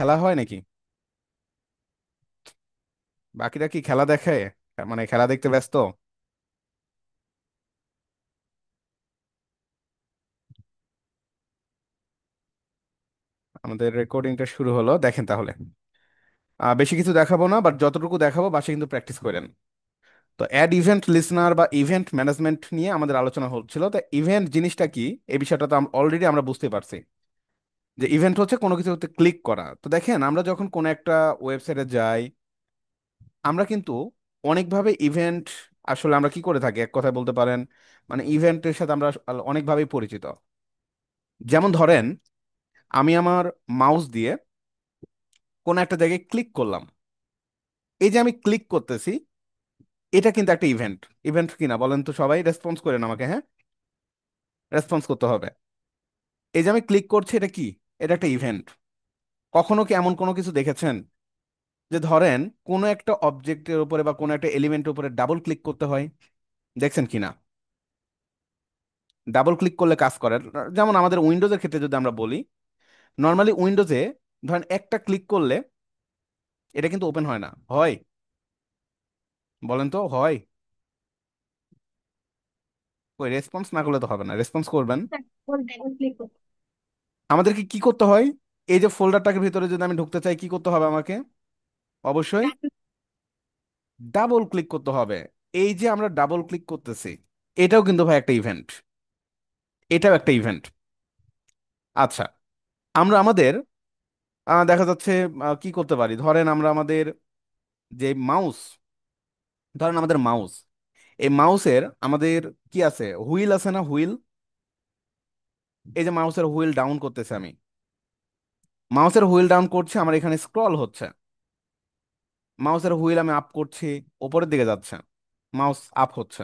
খেলা হয় নাকি? বাকিরা কি খেলা দেখে? মানে খেলা দেখতে ব্যস্ত? আমাদের রেকর্ডিংটা শুরু হলো, দেখেন তাহলে। বেশি কিছু দেখাবো না, বাট যতটুকু দেখাবো বাসায় কিন্তু প্র্যাকটিস করেন। তো অ্যাড ইভেন্ট লিসনার বা ইভেন্ট ম্যানেজমেন্ট নিয়ে আমাদের আলোচনা হচ্ছিল। তো ইভেন্ট জিনিসটা কি, এই বিষয়টা তো অলরেডি আমরা বুঝতে পারছি যে ইভেন্ট হচ্ছে কোনো কিছুতে ক্লিক করা। তো দেখেন, আমরা যখন কোনো একটা ওয়েবসাইটে যাই, আমরা কিন্তু অনেকভাবে ইভেন্ট, আসলে আমরা কি করে থাকি এক কথায় বলতে পারেন, মানে ইভেন্টের সাথে আমরা অনেকভাবেই পরিচিত। যেমন ধরেন, আমি আমার মাউস দিয়ে কোনো একটা জায়গায় ক্লিক করলাম। এই যে আমি ক্লিক করতেছি, এটা কিন্তু একটা ইভেন্ট। ইভেন্ট কিনা বলেন তো, সবাই রেসপন্স করেন আমাকে, হ্যাঁ? রেসপন্স করতে হবে। এই যে আমি ক্লিক করছি, এটা কি? এটা একটা ইভেন্ট। কখনো কি এমন কোনো কিছু দেখেছেন যে ধরেন কোনো একটা অবজেক্টের উপরে বা কোনো একটা এলিমেন্টের উপরে ডাবল ক্লিক করতে হয়? দেখছেন কিনা? ডাবল ক্লিক করলে কাজ করে। যেমন আমাদের উইন্ডোজের ক্ষেত্রে যদি আমরা বলি, নর্মালি উইন্ডোজে ধরেন একটা ক্লিক করলে এটা কিন্তু ওপেন হয় না, হয়? বলেন তো, হয়? ওই রেসপন্স না করলে তো হবে না, রেসপন্স করবেন। ক্লিক করতে আমাদেরকে কি করতে হয়? এই যে ফোল্ডারটাকে ভিতরে যদি আমি ঢুকতে চাই, কি করতে হবে আমাকে? অবশ্যই ডাবল ক্লিক করতে হবে। এই যে আমরা ডাবল ক্লিক করতেছি, এটাও কিন্তু ভাই একটা ইভেন্ট। এটাও একটা ইভেন্ট। আচ্ছা, আমরা আমাদের দেখা যাচ্ছে কি করতে পারি, ধরেন আমরা আমাদের যে মাউস, ধরেন আমাদের মাউস, এই মাউসের আমাদের কি আছে, হুইল আছে না, হুইল? এই যে মাউসের হুইল ডাউন করতেছে আমি, মাউসের হুইল ডাউন করছে, আমার এখানে স্ক্রল হচ্ছে। মাউসের হুইল আমি আপ করছি, উপরের দিকে যাচ্ছে, মাউস আপ হচ্ছে।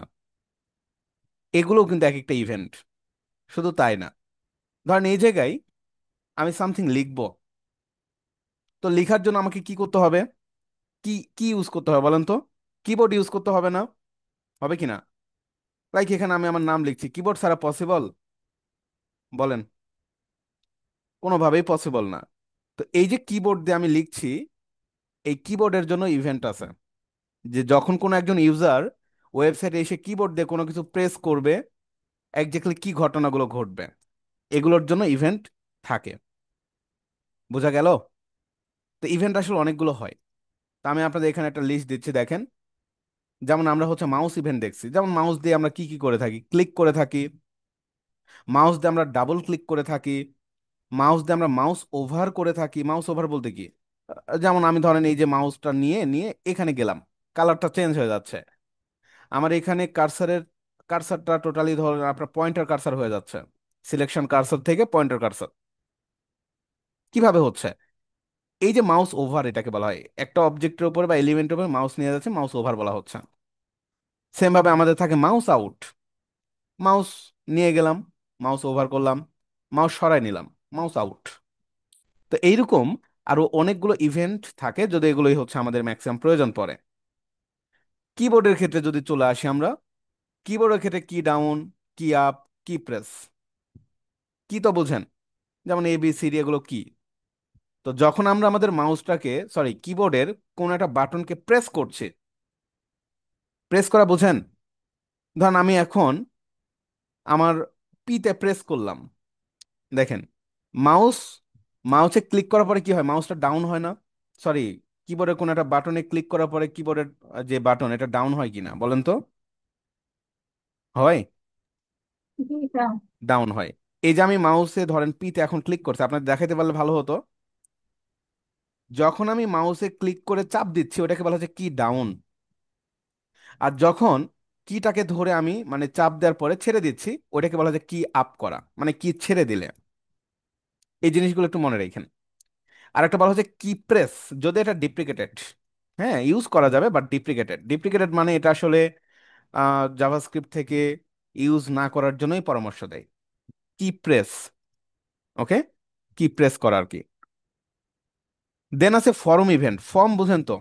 এগুলোও কিন্তু এক একটা ইভেন্ট। শুধু তাই না, ধরেন এই জায়গায় আমি সামথিং লিখবো। তো লেখার জন্য আমাকে কি করতে হবে? কি কি ইউজ করতে হবে বলেন তো? কিবোর্ড ইউজ করতে হবে না? হবে কি না? লাইক এখানে আমি আমার নাম লিখছি, কিবোর্ড ছাড়া পসিবল? বলেন। কোনোভাবেই পসিবল না। তো এই যে কিবোর্ড দিয়ে আমি লিখছি, এই কিবোর্ডের জন্য ইভেন্ট আছে। যে যখন কোনো একজন ইউজার ওয়েবসাইটে এসে কিবোর্ড দিয়ে কোনো কিছু প্রেস করবে, একজাক্টলি কি ঘটনাগুলো ঘটবে, এগুলোর জন্য ইভেন্ট থাকে। বোঝা গেল? তো ইভেন্ট আসলে অনেকগুলো হয়। তো আমি আপনাদের এখানে একটা লিস্ট দিচ্ছি, দেখেন। যেমন আমরা হচ্ছে মাউস ইভেন্ট দেখছি, যেমন মাউস দিয়ে আমরা কি কি করে থাকি, ক্লিক করে থাকি। মাউস দিয়ে আমরা ডাবল ক্লিক করে থাকি। মাউস দিয়ে আমরা মাউস ওভার করে থাকি। মাউস ওভার বলতে কি, যেমন আমি ধরেন এই যে মাউসটা নিয়ে নিয়ে এখানে গেলাম, কালারটা চেঞ্জ হয়ে যাচ্ছে। আমার এখানে কারসারটা টোটালি ধরেন আপনার পয়েন্টার কারসার হয়ে যাচ্ছে। সিলেকশন কারসার থেকে পয়েন্টার কারসার। কিভাবে হচ্ছে? এই যে মাউস ওভার, এটাকে বলা হয় একটা অবজেক্টের উপর বা এলিমেন্টের উপর মাউস নিয়ে যাচ্ছে, মাউস ওভার বলা হচ্ছে। সেম ভাবে আমাদের থাকে মাউস আউট। মাউস নিয়ে গেলাম, মাউস ওভার করলাম, মাউস সরাই নিলাম, মাউস আউট। তো এইরকম আরো অনেকগুলো ইভেন্ট থাকে, যদি এগুলোই হচ্ছে আমাদের ম্যাক্সিমাম প্রয়োজন পড়ে। কিবোর্ডের ক্ষেত্রে যদি চলে আসি আমরা, কিবোর্ডের ক্ষেত্রে কি ডাউন, কি আপ, কি প্রেস, কি তো বোঝেন, যেমন এ বি সি ডি, এগুলো কি। তো যখন আমরা আমাদের মাউসটাকে, সরি, কিবোর্ডের কোন একটা বাটনকে প্রেস করছি, প্রেস করা বোঝেন? ধরেন আমি এখন আমার পিতে প্রেস করলাম, দেখেন, মাউস মাউসে ক্লিক করার পরে কি হয়, মাউসটা ডাউন হয় না? সরি, কিবোর্ডের কোন একটা বাটনে ক্লিক করার পরে কিবোর্ডের যে বাটন, এটা ডাউন হয় কিনা বলেন তো? হয়? ডাউন হয়। এই যে আমি মাউসে ধরেন পিতে এখন ক্লিক করছি, আপনার দেখাতে পারলে ভালো হতো। যখন আমি মাউসে ক্লিক করে চাপ দিচ্ছি, ওটাকে বলা হচ্ছে কি ডাউন। আর যখন কিটাকে ধরে আমি মানে চাপ দেওয়ার পরে ছেড়ে দিচ্ছি, ওটাকে বলা হচ্ছে কি আপ করা, মানে কি ছেড়ে দিলে। এই জিনিসগুলো একটু মনে রাখেন। আর একটা বলা হচ্ছে কি প্রেস, যদি এটা ডিপ্রিকেটেড। হ্যাঁ, ইউজ করা যাবে, বাট ডিপ্রিকেটেড। ডিপ্রিকেটেড মানে এটা আসলে জাভাস্ক্রিপ্ট থেকে ইউজ না করার জন্যই পরামর্শ দেয়। কি প্রেস, ওকে, কি প্রেস করা আর কি। দেন আছে ফর্ম ইভেন্ট। ফর্ম বুঝেন তো?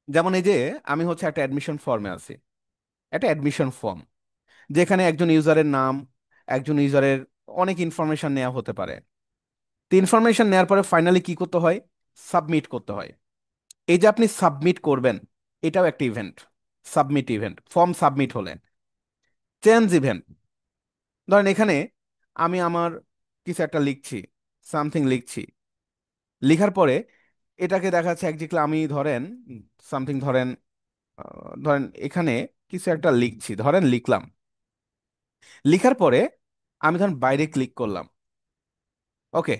যেমন এই যে আমি হচ্ছে একটা অ্যাডমিশন ফর্মে আছি, একটা অ্যাডমিশন ফর্ম, যেখানে একজন ইউজারের নাম, একজন ইউজারের অনেক ইনফরমেশন নেওয়া হতে পারে। তো ইনফরমেশন নেওয়ার পরে ফাইনালি কি করতে হয়? সাবমিট করতে হয়। এই যে আপনি সাবমিট করবেন, এটাও একটা event. Submit event, form submit হলে। চেঞ্জ ইভেন্ট, ধরেন এখানে আমি আমার কিছু একটা লিখছি, সামথিং লিখছি, লিখার পরে এটাকে দেখাচ্ছে একজিক্টলি আমি ধরেন সামথিং ধরেন, ধরেন এখানে কিছু একটা লিখছি, ধরেন লিখলাম, লিখার পরে আমি ধরেন বাইরে ক্লিক করলাম। ওকে,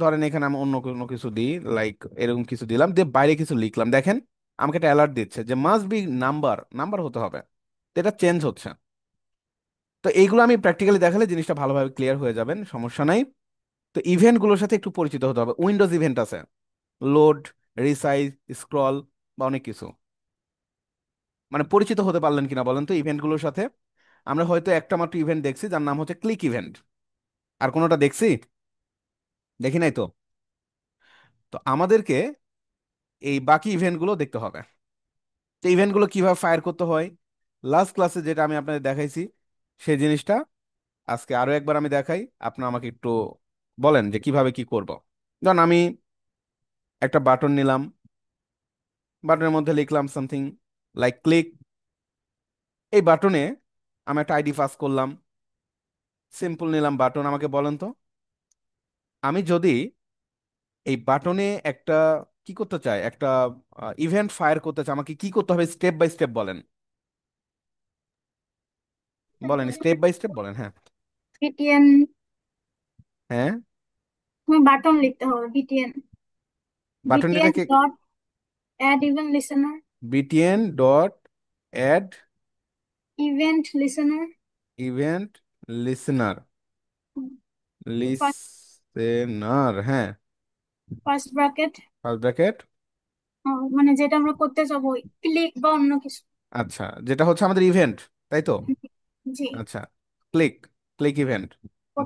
ধরেন এখানে আমি অন্য কোনো কিছু দিই, লাইক এরকম কিছু দিলাম, দিয়ে বাইরে কিছু লিখলাম, দেখেন আমাকে একটা অ্যালার্ট দিচ্ছে যে মাস্ট বি নাম্বার, নাম্বার হতে হবে। তো এটা চেঞ্জ হচ্ছে। তো এইগুলো আমি প্র্যাকটিক্যালি দেখালে জিনিসটা ভালোভাবে ক্লিয়ার হয়ে যাবেন, সমস্যা নাই। তো ইভেন্টগুলোর সাথে একটু পরিচিত হতে হবে। উইন্ডোজ ইভেন্ট আছে, লোড, রিসাইজ, স্ক্রল, বা অনেক কিছু। মানে পরিচিত হতে পারলেন কিনা বলেন তো ইভেন্টগুলোর সাথে? আমরা হয়তো একটা মাত্র ইভেন্ট দেখছি যার নাম হচ্ছে ক্লিক ইভেন্ট, আর কোনোটা দেখছি? দেখি নাই তো। তো আমাদেরকে এই বাকি ইভেন্টগুলো দেখতে হবে। তো ইভেন্টগুলো কিভাবে ফায়ার করতে হয়, লাস্ট ক্লাসে যেটা আমি আপনাদের দেখাইছি, সেই জিনিসটা আজকে আরো একবার আমি দেখাই। আপনারা আমাকে একটু বলেন যে কিভাবে কি করব। ধরুন আমি একটা বাটন নিলাম, বাটনের মধ্যে লিখলাম সামথিং লাইক ক্লিক। এই বাটনে আমি একটা আইডি পাস করলাম, সিম্পল নিলাম বাটন। আমাকে বলেন তো, আমি যদি এই বাটনে একটা কি করতে চাই, একটা ইভেন্ট ফায়ার করতে চাই, আমাকে কি করতে হবে স্টেপ বাই স্টেপ বলেন। বলেন স্টেপ বাই স্টেপ বলেন, হ্যাঁ। বিটিএন, হ্যাঁ, বাটন লিখতে হবে বিটিএন, বিটিএন বাটনটাকে dot add event listener, BTN dot add event listener, event listener, first listener, হ্যাঁ। First bracket, first bracket. মানে যেটা আমরা করতে যাবো ক্লিক বা অন্য কিছু। আচ্ছা, যেটা হচ্ছে আমাদের ইভেন্ট, তাই তো? জি, আচ্ছা, ক্লিক, ক্লিক ইভেন্ট।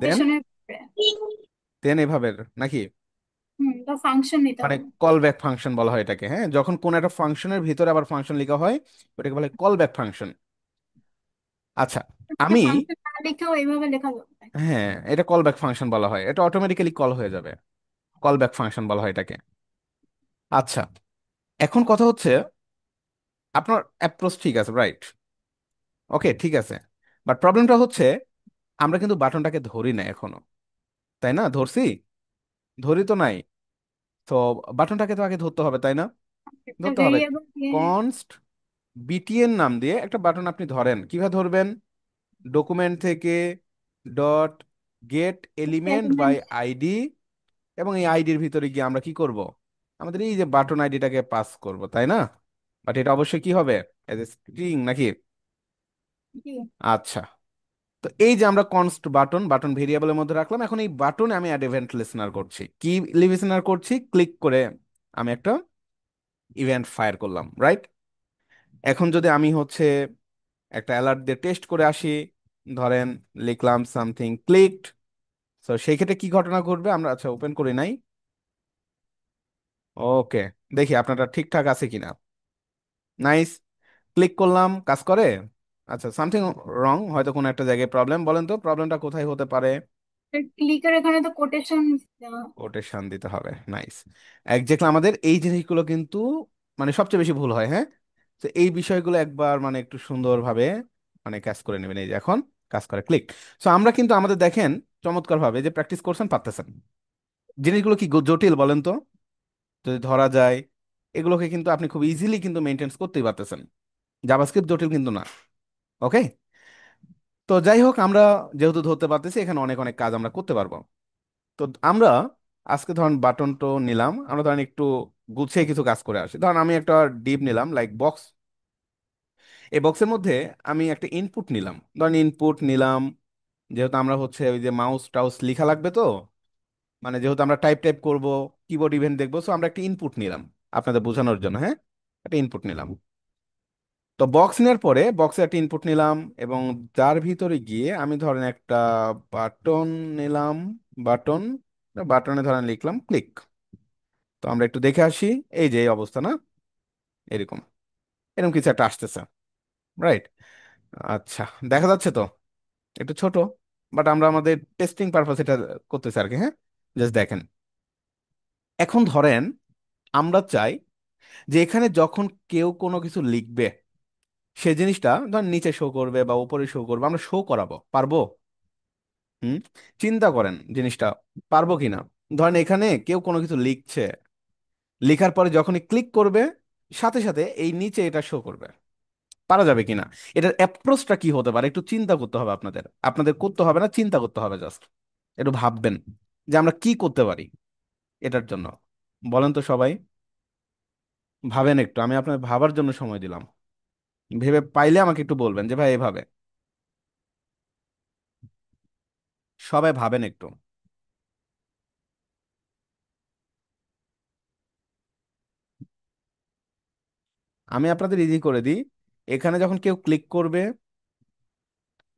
দেন, কোটেশনের দেন এভাবে নাকি? তো ফাংশন নিতে মানে হবে। কল ব্যাক ফাংশন বলা হয় এটাকে, হ্যাঁ। যখন কোন একটা ফাংশনের ভিতরে আবার ফাংশন লেখা হয়, ওটাকে বলে কল ব্যাক ফাংশন। আচ্ছা, আমি, ফাংশন না লিখেও এইভাবে লেখা যাবে। হ্যাঁ, এটা কল ব্যাক ফাংশন বলা হয়, এটা অটোমেটিক্যালি কল হয়ে যাবে, কল ব্যাক ফাংশন বলা হয় এটাকে। আচ্ছা, এখন কথা হচ্ছে আপনার অ্যাপ্রোচ ঠিক আছে, রাইট? ওকে, ঠিক আছে। বাট প্রবলেমটা হচ্ছে আমরা কিন্তু বাটনটাকে ধরি না এখনো, তাই না? ধরছি? ধরি তো নাই। তো বাটনটাকে তো আগে ধরতে হবে, তাই না? একটা ধরতে হবে। ভেরিয়েবল দিয়ে কনস্ট বিটিএন নাম দিয়ে একটা বাটন আপনি ধরেন, কিভাবে ধরবেন? ডকুমেন্ট থেকে dot get element by element, ID, এবং এই আইডির ভিতরে গিয়ে আমরা কি করব? আমাদের এই যে বাটন আইডিটাকে পাস করব, তাই না? বাট এটা অবশ্যই কি হবে, এজ এ স্ট্রিং নাকি? আচ্ছা, তো এই যে আমরা কনস্ট বাটন, বাটন ভেরিয়েবলের মধ্যে রাখলাম, এখন এই বাটনে আমি অ্যাড ইভেন্ট লিসেনার করছি, কি লিসেনার করছি? ক্লিক করে আমি একটা ইভেন্ট ফায়ার করলাম, রাইট? এখন যদি আমি হচ্ছে একটা অ্যালার্ট দিয়ে টেস্ট করে আসি, ধরেন লিখলাম সামথিং ক্লিকড, তো সেই ক্ষেত্রে কি ঘটনা ঘটবে আমরা, আচ্ছা ওপেন করি নাই। ওকে, দেখি আপনারটা ঠিকঠাক আছে কিনা। নাইস, ক্লিক করলাম, কাজ করে। আচ্ছা, সামথিং রং, হয়তো কোনো একটা জায়গায় প্রবলেম। বলেন তো প্রবলেমটা কোথায় হতে পারে? ক্লিকের এখানে তো কোটেশন দেওয়া। কোটেশন দিতে হবে, নাইস। একজাক্টলি আমাদের এই জিনিসগুলো কিন্তু মানে সবচেয়ে বেশি ভুল হয়, হ্যাঁ। তো এই বিষয়গুলো একবার মানে একটু সুন্দরভাবে মানে কাজ করে নেবেন। এই যে এখন কাজ করে, ক্লিক। সো আমরা কিন্তু আমাদের দেখেন চমৎকার ভাবে যে প্র্যাকটিস করছেন, পারতেছেন। জিনিসগুলো কি জটিল বলেন তো? যদি ধরা যায়, এগুলোকে কিন্তু আপনি খুব ইজিলি কিন্তু মেনটেন করতেই পারতেছেন। জাভাস্ক্রিপ্ট জটিল কিন্তু না। ওকে, তো যাই হোক, আমরা যেহেতু ধরতে পারতেছি, এখানে অনেক অনেক কাজ আমরা করতে পারবো। তো আমরা আজকে ধরেন বাটন তো নিলাম, আমরা ধরেন একটু গুছিয়ে কিছু কাজ করে আসি। ধরেন আমি একটা ডিপ নিলাম, লাইক বক্স। এই বক্সের মধ্যে আমি একটা ইনপুট নিলাম, ধরেন ইনপুট নিলাম, যেহেতু আমরা হচ্ছে ওই যে মাউস টাউস লিখা লাগবে, তো মানে যেহেতু আমরা টাইপ টাইপ করব, কিবোর্ড ইভেন্ট দেখবো, সো আমরা একটা ইনপুট নিলাম আপনাদের বোঝানোর জন্য, হ্যাঁ। একটা ইনপুট নিলাম। তো বক্স নেওয়ার পরে বক্সে একটা ইনপুট নিলাম, এবং যার ভিতরে গিয়ে আমি ধরেন একটা বাটন নিলাম, বাটন, বাটনে ধরেন লিখলাম ক্লিক। তো আমরা একটু দেখে আসি, এই যে এই অবস্থা না, এরকম, এরকম কিছু একটা আসতেছে, রাইট? আচ্ছা, দেখা যাচ্ছে তো, একটু ছোট, বাট আমরা আমাদের টেস্টিং পারপাস এটা করতেছি আর কি, হ্যাঁ। জাস্ট দেখেন। এখন ধরেন আমরা চাই যে এখানে যখন কেউ কোনো কিছু লিখবে, সে জিনিসটা ধর নিচে শো করবে বা উপরে শো করবে, আমরা শো করাবো, পারবো? হুম। চিন্তা করেন জিনিসটা পারবো কিনা। ধরেন এখানে কেউ কোনো কিছু লিখছে, লেখার পরে যখনই ক্লিক করবে, সাথে সাথে এই নিচে এটা শো করবে। পারা যাবে কিনা? এটার অ্যাপ্রোচটা কি হতে পারে একটু চিন্তা করতে হবে আপনাদের। আপনাদের করতে হবে না, চিন্তা করতে হবে জাস্ট। একটু ভাববেন যে আমরা কি করতে পারি এটার জন্য। বলেন তো সবাই, ভাবেন একটু, আমি আপনার ভাবার জন্য সময় দিলাম। ভেবে পাইলে আমাকে একটু বলবেন যে ভাই এভাবে। সবাই ভাবেন একটু। আমি আপনাদের ইজি করে দিই। এখানে যখন কেউ ক্লিক করবে,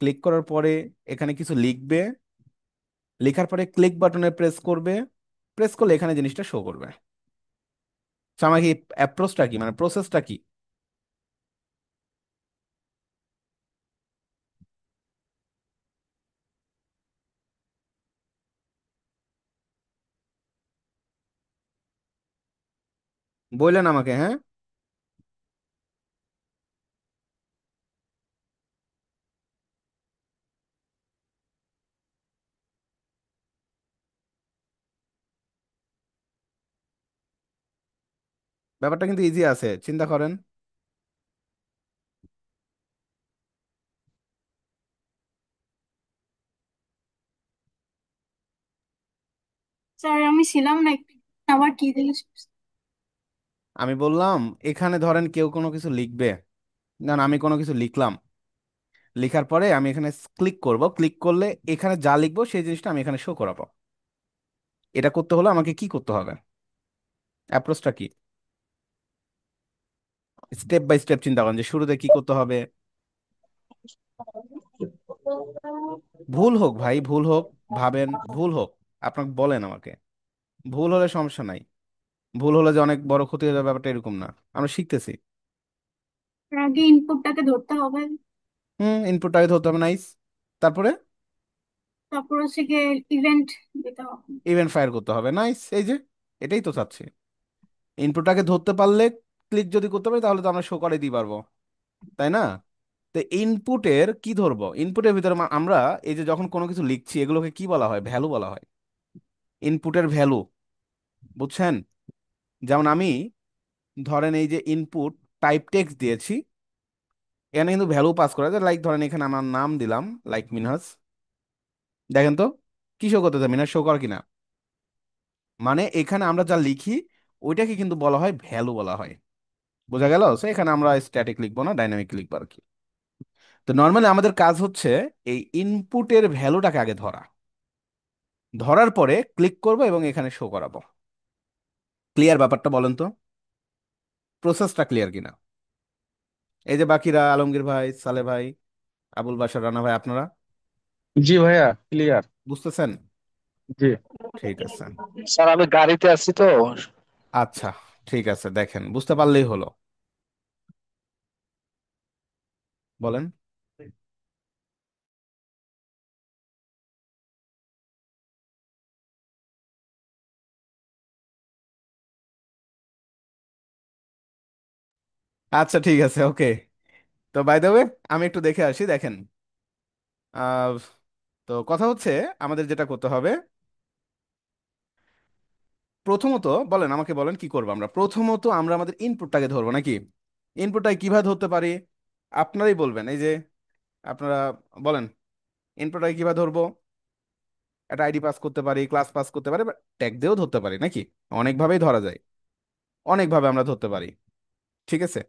ক্লিক করার পরে এখানে কিছু লিখবে, লেখার পরে ক্লিক বাটনে প্রেস করবে, প্রেস করলে এখানে জিনিসটা শো করবে। তো আমাকে অ্যাপ্রোচটা কি, মানে প্রসেসটা কি? বললেন আমাকে, হ্যাঁ। ব্যাপারটা কিন্তু ইজি আছে, চিন্তা করেন। স্যার আমি ছিলাম না একটু, আবার কি জিজ্ঞেস করছেন? আমি বললাম এখানে ধরেন কেউ কোনো কিছু লিখবে, না আমি কোনো কিছু লিখলাম, লেখার পরে আমি এখানে ক্লিক করব, ক্লিক করলে এখানে যা লিখবো সেই জিনিসটা আমি এখানে শো করাবো। এটা করতে হলে আমাকে কি করতে হবে? অ্যাপ্রোচটা কি? স্টেপ বাই স্টেপ চিন্তা করেন যে শুরুতে কি করতে হবে। ভুল হোক ভাই, ভুল হোক, ভাবেন, ভুল হোক, আপনাকে বলেন আমাকে। ভুল হলে সমস্যা নাই, ভুল হলে যে অনেক বড় ক্ষতি হয়ে যাবে ব্যাপারটা এরকম না। আমরা শিখতেছি। তার আগে ইনপুটটাকে ধরতে হবে। ইনপুট আগে ধরতে হবে, নাইস। তারপরে তারপর হচ্ছে গিয়ে ইভেন্ট দিতে হবে। ইভেন্ট ফায়ার করতে হবে, নাইস। এই যে এটাই তো চাচ্ছি। ইনপুটটাকে ধরতে পারলে, ক্লিক যদি করতে পারি তাহলে তো আমরা শো করে দিতে পারবো, তাই না? তো ইনপুটের কি ধরবো, ইনপুটের ভিতরে আমরা এই যে যখন কোনো কিছু লিখছি এগুলোকে কি বলা হয়? ভ্যালু বলা হয়। ইনপুটের ভ্যালু, বুঝছেন? যেমন আমি ধরেন এই যে ইনপুট টাইপ টেক্সট দিয়েছি, এখানে কিন্তু ভ্যালু পাস করা যায়। লাইক ধরেন এখানে আমার নাম দিলাম, লাইক মিনহাস। দেখেন তো কি শো করতেছে, মিনহাস শো কর কিনা? মানে এখানে আমরা যা লিখি ওইটাকে কিন্তু বলা হয় ভ্যালু বলা হয়। বোঝা গেল? সো এখানে আমরা স্ট্যাটিক লিখবো না, ডাইনামিক লিখবো আর কি। তো নর্মালি আমাদের কাজ হচ্ছে এই ইনপুটের ভ্যালুটাকে আগে ধরা, ধরার পরে ক্লিক করব এবং এখানে শো করাবো। ক্লিয়ার ব্যাপারটা? বলেন তো প্রসেসটা ক্লিয়ার কিনা। এই যে বাকিরা, আলমগীর ভাই, সালে ভাই, আবুল বাশার রানা ভাই, আপনারা জি ভাইয়া, ক্লিয়ার। বুঝতেছেন? জি ঠিক আছে। স্যার, আমি গাড়িতে আছি তো। আচ্ছা, ঠিক আছে, দেখেন বুঝতে পারলেই হলো। বলেন। আচ্ছা ঠিক আছে, ওকে। তো বাই দ্য ওয়ে আমি একটু দেখে আসি, দেখেন। আহ, তো কথা হচ্ছে আমাদের যেটা করতে হবে, প্রথমত বলেন আমাকে, বলেন কি করবো আমরা। প্রথমত আমরা আমাদের ইনপুটটাকে ধরবো নাকি? ইনপুটটাকে কিভাবে ধরতে পারি আপনারাই বলবেন। এই যে আপনারা বলেন, ইনপুটটাকে কিভাবে ধরবো? একটা আইডি পাস করতে পারি, ক্লাস পাস করতে পারি, ট্যাগ দিয়েও ধরতে পারি নাকি? অনেকভাবেই ধরা যায়, অনেকভাবে আমরা ধরতে পারি। ঠিক আছে।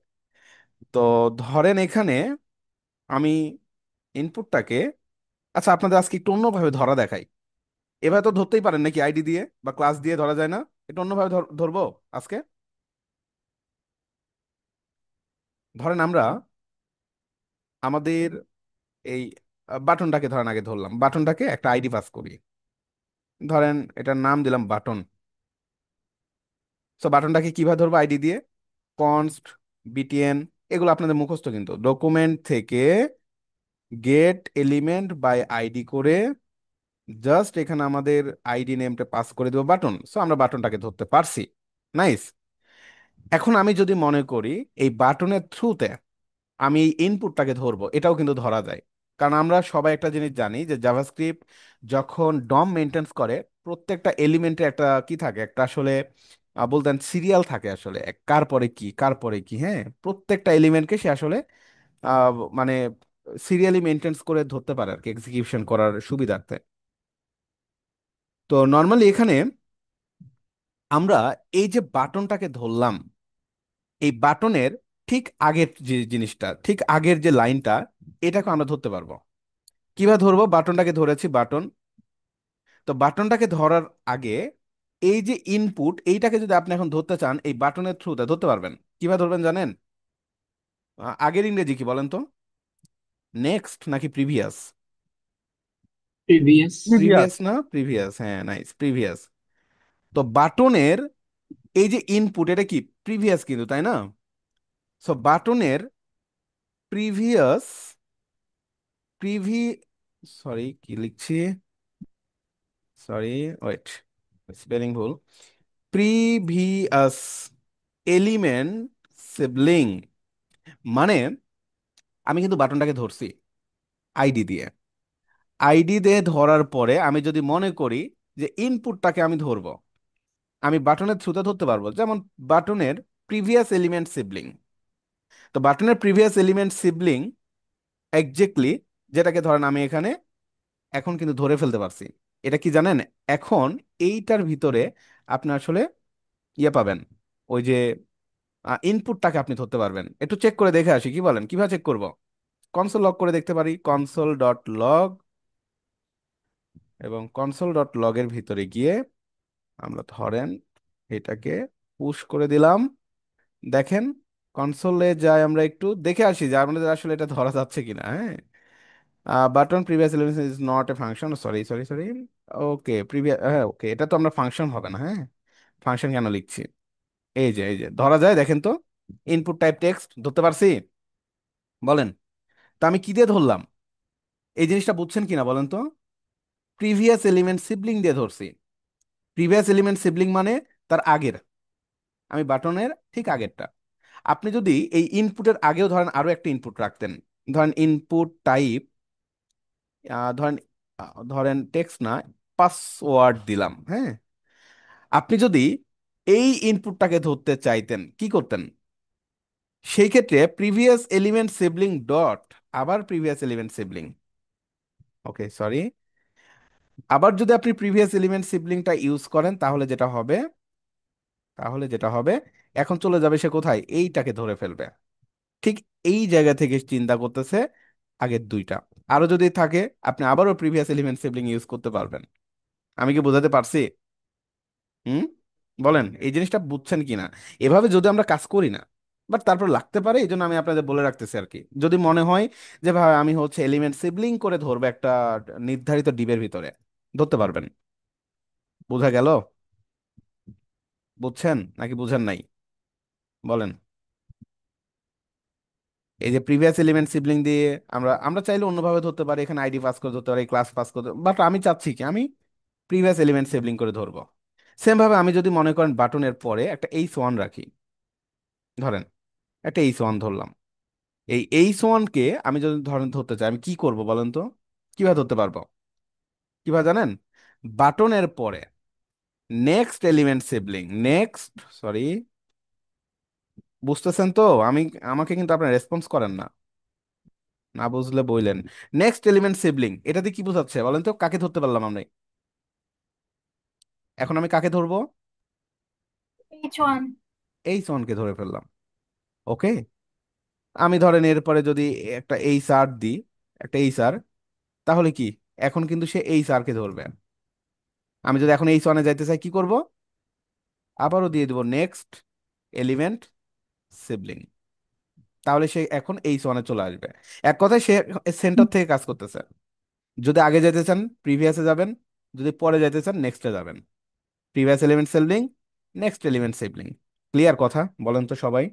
তো ধরেন এখানে আমি ইনপুটটাকে, আচ্ছা আপনাদের আজকে একটু অন্যভাবে ধরা দেখাই। এভাবে তো ধরতেই পারেন নাকি, আইডি দিয়ে বা ক্লাস দিয়ে ধরা যায় না? একটু অন্যভাবে ধরবো আজকে। ধরেন আমরা আমাদের এই বাটনটাকে ধরেন আগে ধরলাম, বাটনটাকে একটা আইডি পাস করি। ধরেন এটার নাম দিলাম বাটন। সো বাটনটাকে কিভাবে ধরবো? আইডি দিয়ে। কনস্ট, বিটিএন, এগুলো আপনাদের মুখস্থ, কিন্তু ডকুমেন্ট থেকে গেট এলিমেন্ট বাই আইডি করে জাস্ট এখানে আমাদের আইডি নেমটা পাস করে দেবো বাটন, সো আমরা বাটনটাকে ধরতে পারছি। নাইস। এখন আমি যদি মনে করি এই বাটনের থ্রুতে আমি এই ইনপুটটাকে ধরবো, এটাও কিন্তু ধরা যায়। কারণ আমরা সবাই একটা জিনিস জানি যে জাভাস্ক্রিপ্ট যখন ডম মেনটেন্স করে, প্রত্যেকটা এলিমেন্টে একটা কি থাকে, একটা আসলে বলতেন সিরিয়াল থাকে আসলে, কার পরে কি কার পরে কি, হ্যাঁ, প্রত্যেকটা এলিমেন্টকে সে আসলে আহ, মানে সিরিয়ালি মেনটেন্স করে ধরতে পারে আর কি, এক্সিকিউশন করার সুবিধার্থে। তো নর্মালি এখানে আমরা এই যে বাটনটাকে ধরলাম, এই বাটনের ঠিক আগের যে জিনিসটা, ঠিক আগের যে লাইনটা, এটাকে আমরা ধরতে পারবো। কিভাবে ধরবো? বাটনটাকে ধরেছি, বাটন। তো বাটনটাকে ধরার আগে এই যে ইনপুট, এইটাকে যদি আপনি এখন ধরতে চান এই বাটনের থ্রুতে ধরতে পারবেন। কিভাবে ধরবেন জানেন? আগের ইংরেজি কি বলেন তো? নেক্সট নাকি প্রিভিয়াস? প্রিভিয়াস। প্রিভিয়াস। প্রিভিয়াস না? প্রিভিয়াস, হ্যাঁ, নাইস, প্রিভিয়াস। তো বাটনের এই যে ইনপুট, এটা কি প্রিভিয়াস কিন্তু, তাই না? সো বাটনের প্রিভিয়াস, প্রিভি সরি কি লিখছি, সরি, ওয়েট, স্পেলিং ভুল। প্রিভিয়াস এলিমেন্ট সিবলিং, মানে আমি কিন্তু বাটনটাকে ধরছি আইডি দিয়ে। আইডি দিয়ে ধরার পরে আমি যদি মনে করি যে ইনপুটটাকে আমি ধরবো, আমি বাটনের থ্রুতে ধরতে পারবো। যেমন বাটনের প্রিভিয়াস এলিমেন্ট সিবলিং। তো বাটনের প্রিভিয়াস এলিমেন্ট সিবলিং এক্স্যাক্টলি, যেটাকে ধরেন আমি এখানে এখন কিন্তু ধরে ফেলতে পারছি। এটা কি জানেন? এখন এইটার ভিতরে আপনি আসলে ইয়ে পাবেন, ওই যে ইনপুটটাকে আপনি ধরতে পারবেন। একটু চেক করে দেখে আসি, কি বলেন? কিভাবে চেক করব? কনসোল লগ করে দেখতে পারি, কনসোল ডট লগ, এবং কনসোল ডট লগের ভিতরে গিয়ে আমরা ধরেন এটাকে পুশ করে দিলাম। দেখেন, কনসোলে যাই, আমরা একটু দেখে আসি যে আমাদের আসলে এটা ধরা যাচ্ছে কিনা। হ্যাঁ, button previous element is not a function, sorry sorry sorry. Okay, previous, হ্যাঁ ওকে, এটা তো আমরা ফাংশন হবে না, হ্যাঁ। ফাংশন কেন লিখছি? এই যে ধরা যায়, দেখেন তো। ইনপুট টাইপ টেক্সট ধরতে পারছি, বলেন। তা আমি কি দিয়ে ধরলাম? এই জিনিসটা বুঝছেন কিনা বলেন তো? প্রিভিয়াস এলিমেন্ট সিবলিং দিয়ে ধরছি। প্রিভিয়াস এলিমেন্ট সিবলিং মানে তার আগের, আমি বাটনের ঠিক আগেরটা। আপনি যদি এই ইনপুটের আগেও ধরেন আরো একটা ইনপুট রাখতেন, ধরেন ইনপুট টাইপ, ধরেন ধরেন টেক্সট না, পাসওয়ার্ড দিলাম, হ্যাঁ। আপনি যদি এই ইনপুটটাকে ধরতে চাইতেন কি করতেন? সেই ক্ষেত্রে প্রিভিয়াস এলিমেন্ট সিবলিং ডট, আবার প্রিভিয়াস এলিমেন্ট সিবলিং, ওকে সরি, আবার যদি আপনি প্রিভিয়াস এলিমেন্ট সিবলিংটা ইউজ করেন, তাহলে যেটা হবে এখন চলে যাবে সে কোথায়? এইটাকে ধরে ফেলবে। ঠিক এই জায়গা থেকে চিন্তা করতেছে আগের দুইটা। আরো যদি থাকে, আপনি আবারও প্রিভিয়াস এলিমেন্ট সিবলিং ইউজ করতে পারবেন। আমি কি বোঝাতে পারছি? হুম, বলেন এই জিনিসটা বুঝছেন কিনা? এভাবে যদি আমরা কাজ করি না, বাট তারপর লাগতে পারে, এই জন্য আমি আপনাদের বলে রাখতেছি আর কি। যদি মনে হয় যে ভাই আমি হচ্ছে এলিমেন্ট সিবলিং করে ধরবো একটা নির্ধারিত ডিবের ভিতরে, ধরতে পারবেন। বোঝা গেল? বুঝছেন নাকি বুঝেন নাই? বলেন। এই যে প্রিভিয়াস এলিমেন্ট সিবলিং দিয়ে আমরা আমরা চাইলে অন্যভাবে ধরতে পারি, এখানে আইডি পাস করে ধরতে পারি, ক্লাস পাস করে, বাট আমি চাচ্ছি কি আমি প্রিভিয়াস এলিমেন্ট সিবলিং করে ধরবো। সেম ভাবে আমি যদি মনে করেন বাটনের পরে একটা এইচ ওয়ান রাখি, ধরেন একটা এইচ ওয়ান ধরলাম, এই এইচ ওয়ান কে আমি যদি ধরেন ধরতে চাই, আমি কি করব বলেন তো? কিভাবে ধরতে পারবো? কিভাবে জানেন? বাটনের পরে next element sibling, next, sorry, বুঝতেছেন তো? আমি, আমাকে কিন্তু আপনার রেসপন্স করেন না, না বুঝলে বইলেন। নেক্সট এলিমেন্ট সিবলিং, এটাতে কি বোঝাচ্ছে বলেন তো? কাকে ধরতে পারলাম আমরা? এখন আমি কাকে ধরবো? H1। এইচ ওয়ান কে ধরে ফেললাম। ওকে, আমি ধরেন এরপরে যদি একটা এইচ আর দিই, একটা এইচ আর, তাহলে কি এখন কিন্তু সে এইচ আর কে ধরবে। আমি যদি এখন এইচ ওয়ানে যাইতে চাই কি করব? আবারও দিয়ে দিব নেক্সট এলিমেন্ট সিবলিং, তাহলে সে এখন এইচ ওয়ানে চলে আসবে। এক কথায় সে সেন্টার থেকে কাজ করতেছে। যদি আগে যেতে চান প্রিভিয়াসে যাবেন, যদি পরে যেতে চান নেক্সটে যাবেন। Previous element sibling, next element sibling. Clear কথা? বলেন তো সবাই,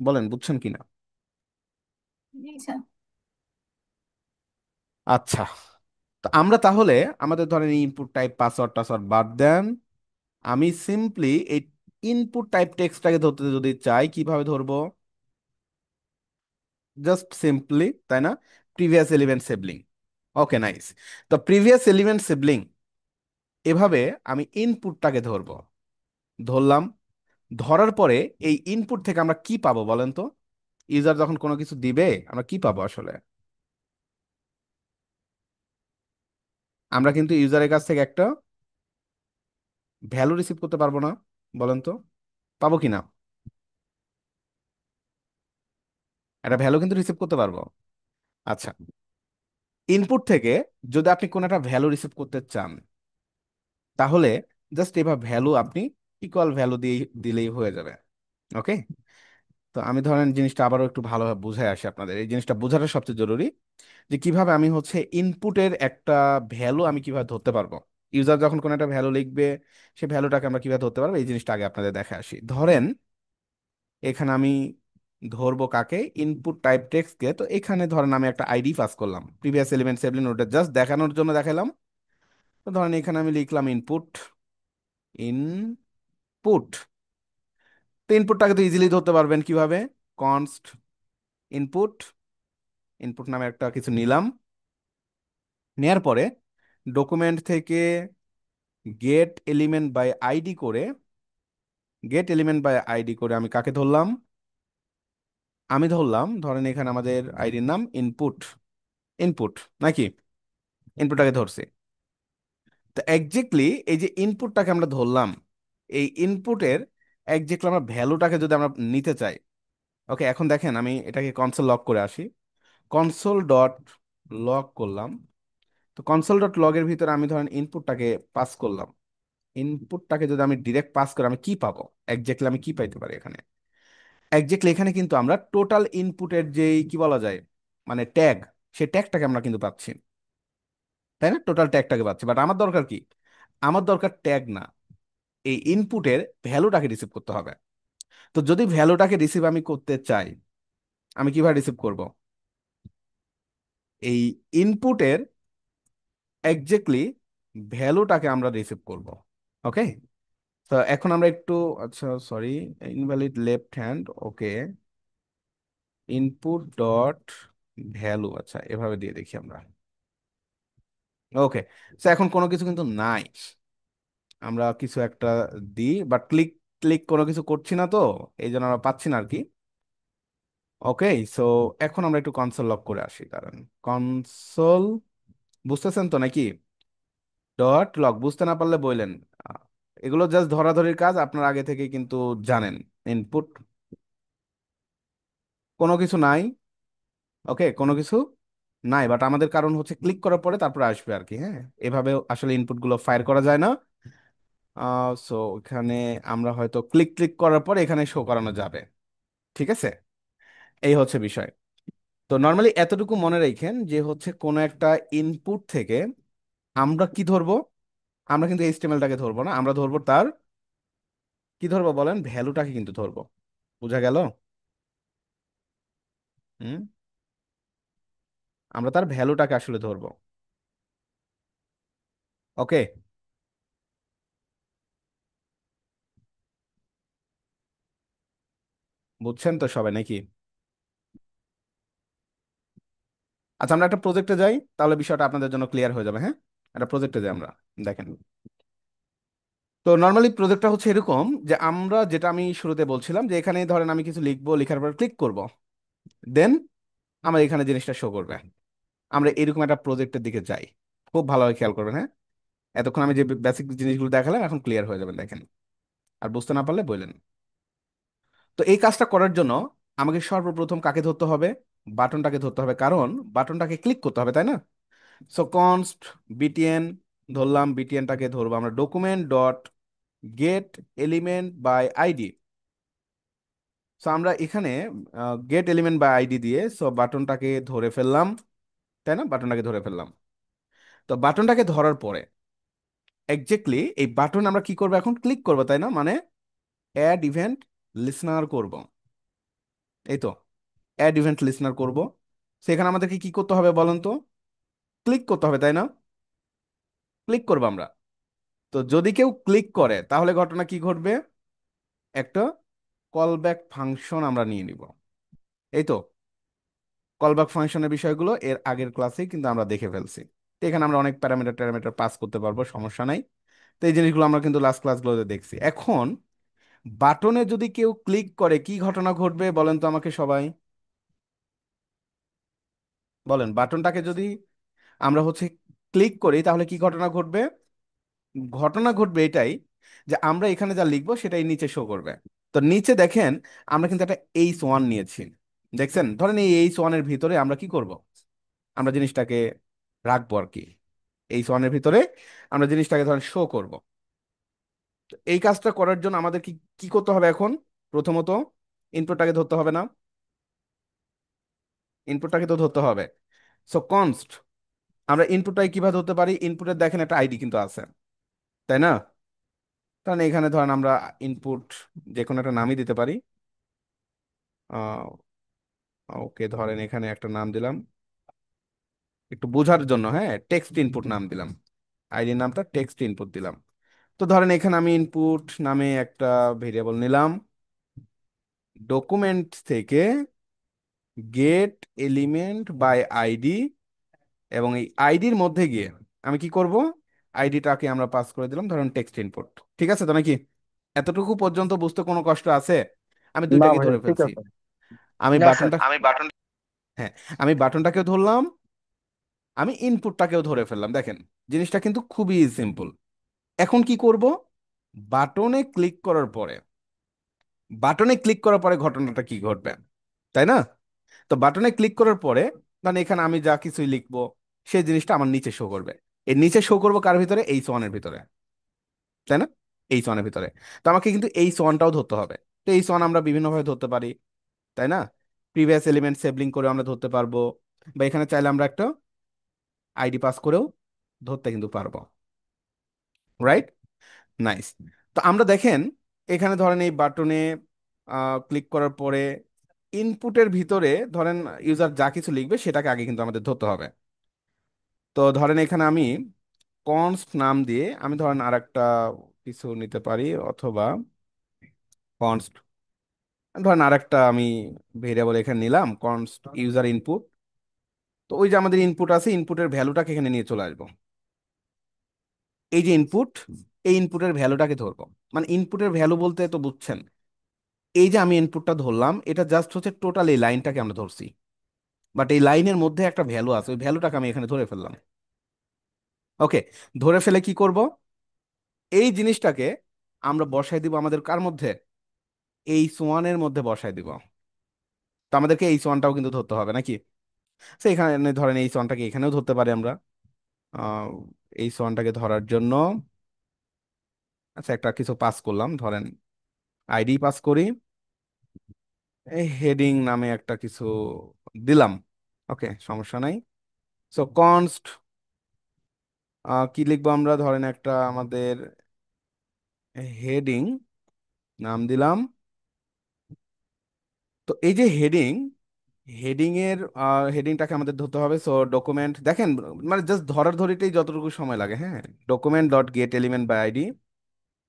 বলেন বুঝছেন কিনা? জি স্যার। আচ্ছা, তো আমরা তাহলে আমাদের ধরেন ইনপুট টাইপ পাসওয়ার্ড টাসওয়ার্ড বাদ দেন। আমি সিম্পলি এই ইনপুট টাইপ টেক্সটটাকে ধরতে যদি চাই, কিভাবে ধরবো? জাস্ট সিম্পলি, তাই না? Previous element sibling. Okay, nice. তো প্রিভিয়াস এলিমেন্ট সিবলিং, এভাবে আমি ইনপুটটাকে ধরবো। ধরলাম। ধরার পরে এই ইনপুট থেকে আমরা কি পাবো বলেন তো? ইউজার যখন কোনো কিছু দিবে, আমরা কি পাবো আসলে? আমরা কিন্তু ইউজারের কাছ থেকে একটা ভ্যালু রিসিভ করতে পারবো না? বলেন তো, পাবো কিনা? একটা ভ্যালু কিন্তু রিসিভ করতে পারবো। আচ্ছা, ইনপুট থেকে যদি আপনি কোনো একটা ভ্যালু রিসিভ করতে চান, তাহলে জাস্ট এভাবে ভ্যালু আপনি ইকুয়াল ভ্যালু দিয়ে দিলেই হয়ে যাবে। ওকে। তো আমি ধরেন জিনিসটা আবারও একটু ভালোভাবে বুঝাই আসি আপনাদের, এই জিনিসটা বোঝাটা সবচেয়ে জরুরি, যে কিভাবে আমি হচ্ছে ইনপুটের একটা ভ্যালু আমি কিভাবে ধরতে পারবো। ইউজার যখন কোনো একটা ভ্যালু লিখবে, সেই ভ্যালুটাকে আমরা কিভাবে ধরতে পারবো, এই জিনিসটা আগে আপনাদের দেখে আসি। ধরেন এখানে আমি ধরবো কাকে? ইনপুট টাইপ টেক্সটকে। তো এখানে ধরেন আমি একটা আইডি পাস করলাম, প্রিভিয়াস এলিমেন্ট সেভলিন, ওটা জাস্ট দেখানোর জন্য দেখালাম। তো ধরেন এখানে আমি লিখলাম ইনপুট। ইনপুট। তো ইনপুটটাকে তো ইজিলি ধরতে পারবেন কিভাবে? কনস্ট ইনপুট, ইনপুট নামে একটা কিছু নিলাম। নেয়ার পরে ডকুমেন্ট থেকে গেট এলিমেন্ট বাই আইডি করে, আমি কাকে ধরলাম? আমি ধরলাম, ধরেন এখানে আমাদের আইডির নাম ইনপুট। ইনপুট নাকি? ইনপুটটাকে ধরছি। তো এক্স্যাক্টলি এই যে ইনপুটটাকে আমরা ধরলাম, এই ইনপুটের এক্স্যাক্টলি আমরা ভ্যালুটাকে যদি আমরা নিতে চাই। ওকে, এখন দেখেন আমি এটাকে কনসোল লক করে আসি। কনসোল ডট লগ করলাম। তো কনসোল ডট লগের ভিতরে আমি ধরেন ইনপুটটাকে পাস করলাম। ইনপুটটাকে যদি আমি ডিরেক্ট পাস করি, আমি কি পাবো? এক্স্যাক্টলি আমি কি পাইতে পারি এখানে? এক্স্যাক্টলি এখানে কিন্তু আমরা টোটাল ইনপুটের যেই কি বলা যায়, মানে ট্যাগ, সেই ট্যাগটাকে আমরা কিন্তু পাচ্ছি, তাই না? টোটাল ট্যাগটাকে পাচ্ছি, বাট আমার দরকার কি? আমার দরকার ট্যাগ না, এই ইনপুটের ভ্যালুটাকে রিসিভ করতে হবে। তো যদি ভ্যালুটাকে রিসিভ আমি করতে চাই, আমি কিভাবে রিসিভ করব? এই ইনপুটের এক্স্যাক্টলি ভ্যালুটাকে আমরা রিসিভ করব। ওকে। তো এখন আমরা একটু, আচ্ছা সরি, ইনভ্যালিড লেফট হ্যান্ড। ওকে, ইনপুট ডট ভ্যালু, আচ্ছা এভাবে দিয়ে দেখি আমরা। ওকে। তো এখন কোনো কিছু কিন্তু নাই, আমরা কিছু একটা দিই, বাট ক্লিক ক্লিক কোনো কিছু করছি না, তো এই জন্য আমরা পাচ্ছি না আর কি। ওকে। সো এখন আমরা একটু কনসোল লক করে আসি, কারণ কনসোল, বুঝতেছেন তো নাকি? ডট লক, বুঝতে না পারলে বললেন। আহ, এগুলো জাস্ট ধরাধরির কাজ, আপনার আগে থেকে কিন্তু জানেন। ইনপুট, কোনো কিছু নাই। ওকে, কোনো কিছু নাই, বাট আমাদের কারণ হচ্ছে ক্লিক করার পরে তারপরে আসবে আর কি। হ্যাঁ, এভাবে আসলে ইনপুট গুলো ফায়ার করা যায় না। সো এখানে আমরা হয়তো ক্লিক ক্লিক করার পরে এখানে শো করানো যাবে। ঠিক আছে, এই হচ্ছে বিষয়। তো নর্মালি এতটুকু মনে রাখেন যে হচ্ছে কোনো একটা ইনপুট থেকে আমরা কি ধরবো? আমরা কিন্তু এইচটিএমএলটাকে ধরবো না, আমরা ধরবো তার কি ধরবো বলেন? ভ্যালুটাকে কিন্তু ধরবো। বোঝা গেল? হুম, আমরা তার ভ্যালুটাকে আসলে ধরবো। ওকে, বুঝছেন তো সবাই নাকি? আচ্ছা, আমরা একটা প্রজেক্টে যাই, তাহলে বিষয়টা আপনাদের জন্য ক্লিয়ার হয়ে যাবে। হ্যাঁ, একটা প্রজেক্টে যাই আমরা। দেখেন, তো নর্মালি প্রজেক্টটা হচ্ছে এরকম যে আমরা যেটা আমি শুরুতে বলছিলাম, যে এখানে ধরেন আমি কিছু লিখবো, লেখার পর ক্লিক করব, দেন আমার এখানে জিনিসটা শো করবে। আমরা এরকম একটা প্রজেক্টের দিকে যাই। খুব ভালোভাবে খেয়াল করবেন, হ্যাঁ। এতক্ষণ আমি যে বেসিক জিনিসগুলো দেখালাম, এখন ক্লিয়ার হয়ে যাবেন, দেখেন। আর বুঝতে না পারলে বললেন। তো এই কাজটা করার জন্য আমাকে সর্বপ্রথম কাকে ধরতে হবে? বাটনটাকে ধরতে হবে, কারণ বাটনটাকে ক্লিক করতে হবে, তাই না? সো কনস্ট বিটিএন ধরলাম, বিটিএনটাকে ধরবো আমরা document dot get element by ID. So আমরা এখানে গেট এলিমেন্ট বাই আইডি দিয়ে সো বাটনটাকে ধরে ফেললাম, তাই না? বাটনটাকে ধরে ফেললাম। তো বাটনটাকে ধরার পরে এক্স্যাক্টলি এই বাটন আমরা কি করবো? এখন ক্লিক করবো, তাই না? মানে অ্যাড ইভেন্ট লিসনার করব। এই তো, অ্যাড ইভেন্ট লিসনার করব। সেখানে আমাদেরকে কি করতে হবে বলেন তো? ক্লিক করতে হবে, তাই না? ক্লিক করবো আমরা। তো যদি কেউ ক্লিক করে তাহলে ঘটনা কি ঘটবে? একটা কল ব্যাক ফাংশন আমরা নিয়ে নিব। এই তো, কল ব্যাক ফাংশনের বিষয়গুলো এর আগের ক্লাসেই কিন্তু আমরা দেখে ফেলছি। তো এখানে আমরা অনেক প্যারামিটার ট্যারামিটার পাস করতে পারবো, সমস্যা নাই। তো এই জিনিসগুলো আমরা কিন্তু লাস্ট ক্লাসগুলোতে দেখছি। এখন বাটনে যদি কেউ ক্লিক করে কি ঘটনা ঘটবে বলেন তো আমাকে সবাই। বলেন, বাটনটাকে যদি আমরা ক্লিক করি তাহলে কি ঘটনা ঘটবে? ঘটনা ঘটবে এটাই, যে আমরা এখানে যা লিখবো সেটাই নিচে শো করবে। তো নিচে দেখেন, আমরা কিন্তু একটা H1 নিয়েছি। দেখছেন, ধরেন এই H1 এর ভিতরে আমরা কি করব? আমরা জিনিসটাকে রাখবো আর কি। H1 এর ভিতরে আমরা জিনিসটাকে ধরেন শো করব। তো এই কাজটা করার জন্য আমাদের কি কি করতে হবে এখন? প্রথমত ইনপুটটাকে ধরতে হবে না? ইনপুটটাকে তো ধরতে হবে। সো কনস্ট, আমরা ইনপুটটাকে কিভাবে ধরতে পারি? ইনপুটের দেখেন একটা আইডি কিন্তু আছে, তাই না? কারণ এখানে ধরেন আমরা ইনপুট যে কোনো একটা নামই দিতে পারি। ওকে, ধরেন এখানে একটা নাম দিলাম একটু বোঝার জন্য, হ্যাঁ, টেক্সট ইনপুট নাম দিলাম। আইডির নামটা টেক্সট ইনপুট দিলাম। তো ধরেন এখানে আমি ইনপুট নামে একটা ভেরিয়েবল নিলাম, ডকুমেন্ট থেকে গেট এলিমেন্ট বাই আইডি, এবং এই আইডির মধ্যে গিয়ে আমি কি করব? আইডিটাকে আমরা পাস করে দিলাম ধরুন টেক্সট ইনপুট। ঠিক আছে তো নাকি? এতটুকু পর্যন্ত বুঝতে কোনো কষ্ট আছে? আমি না দুইটাকে ভাইয়া, ধরে ঠিক ফেলছি। আছে। আমি না স্যার। বাটনটা হ্যাঁ, আমি বাটনটাকেও ধরলাম, আমি ইনপুটটাকেও ধরে ফেললাম। দেখেন, জিনিসটা কিন্তু খুবই সিম্পল। এখন কি করব? বাটনে ক্লিক করার পরে, বাটনে ক্লিক করার পরে ঘটনাটা কি ঘটবে, তাই না? তো বাটনে ক্লিক করার পরে মানে এখানে আমি যা কিছুই লিখবো সেই জিনিসটা আমার নিচে শো করবে। এর নিচে শো করবো কার ভিতরে? H1 এর ভিতরে, তাই না? H1 এর ভিতরে। তো আমাকে কিন্তু H1টাও ধরতে হবে। তো H1 আমরা বিভিন্নভাবে ধরতে পারি, তাই না? প্রিভিয়াস এলিমেন্ট সেবলিং করে আমরা ধরতে পারবো, বা এখানে চাইলে আমরা একটা আইডি পাস করেও ধরতে কিন্তু পারবো। রাইট? নাইস। তো আমরা দেখেন এখানে ধরেন এই বাটনে ক্লিক করার পরে ইনপুটের ভিতরে ধরেন ইউজার যা কিছু লিখবে সেটাকে আগে কিন্তু আমাদের ধরতে হবে। তো ধরেন এখানে আমি কনস্ট নাম দিয়ে আমি ধরেন আরেকটা কিছু নিতে পারি, অথবা কনস্ট ধরেন আরেকটা আমি ভেরিয়েবল এখানে নিলাম, কনস্ট ইউজার ইনপুট। তো ওই যে আমাদের ইনপুট আছে, ইনপুটের ভ্যালুটাকে এখানে নিয়ে চলে আসবো। এই যে ইনপুট, এই ইনপুটের ভ্যালুটাকে ধরবো। মানে ইনপুটের ভ্যালু বলতে তো বুঝছেন, এই যে আমি ইনপুটটা ধরলাম এটা জাস্ট টোটাল এই লাইনটাকে আমরা ধরছি, বাট এই লাইনের মধ্যে একটা ভ্যালু আছে, ওই ভ্যালুটাকে আমি এখানে ধরে ফেললাম। ওকে, ধরে ফেলে কি করব? এই জিনিসটাকে আমরা বসাই দিব আমাদের কার মধ্যে? H1 এর মধ্যে বসাই দিব। তো আমাদেরকে H1টাও কিন্তু ধরতে হবে নাকি? সে এখানে ধরেন H1টাকে এখানেও ধরতে পারি আমরা। আহ H1টাকে ধরার জন্য আচ্ছা একটা কিছু পাস করলাম, ধরেন আইডি পাস করি, এই হেডিং নামে একটা কিছু দিলাম। ওকে, সমস্যা নাই। সো কনস্ট কি লিখবো আমরা? ধরেন একটা আমাদের হেডিং নাম দিলাম। তো এই যে হেডিং, হেডিংটাকে আমাদের ধরতে হবে। সো ডকুমেন্ট দেখেন, মানে জাস্ট ধরার ধরিতেই যতটুকু সময় লাগে, হ্যাঁ, document dot get element by ID.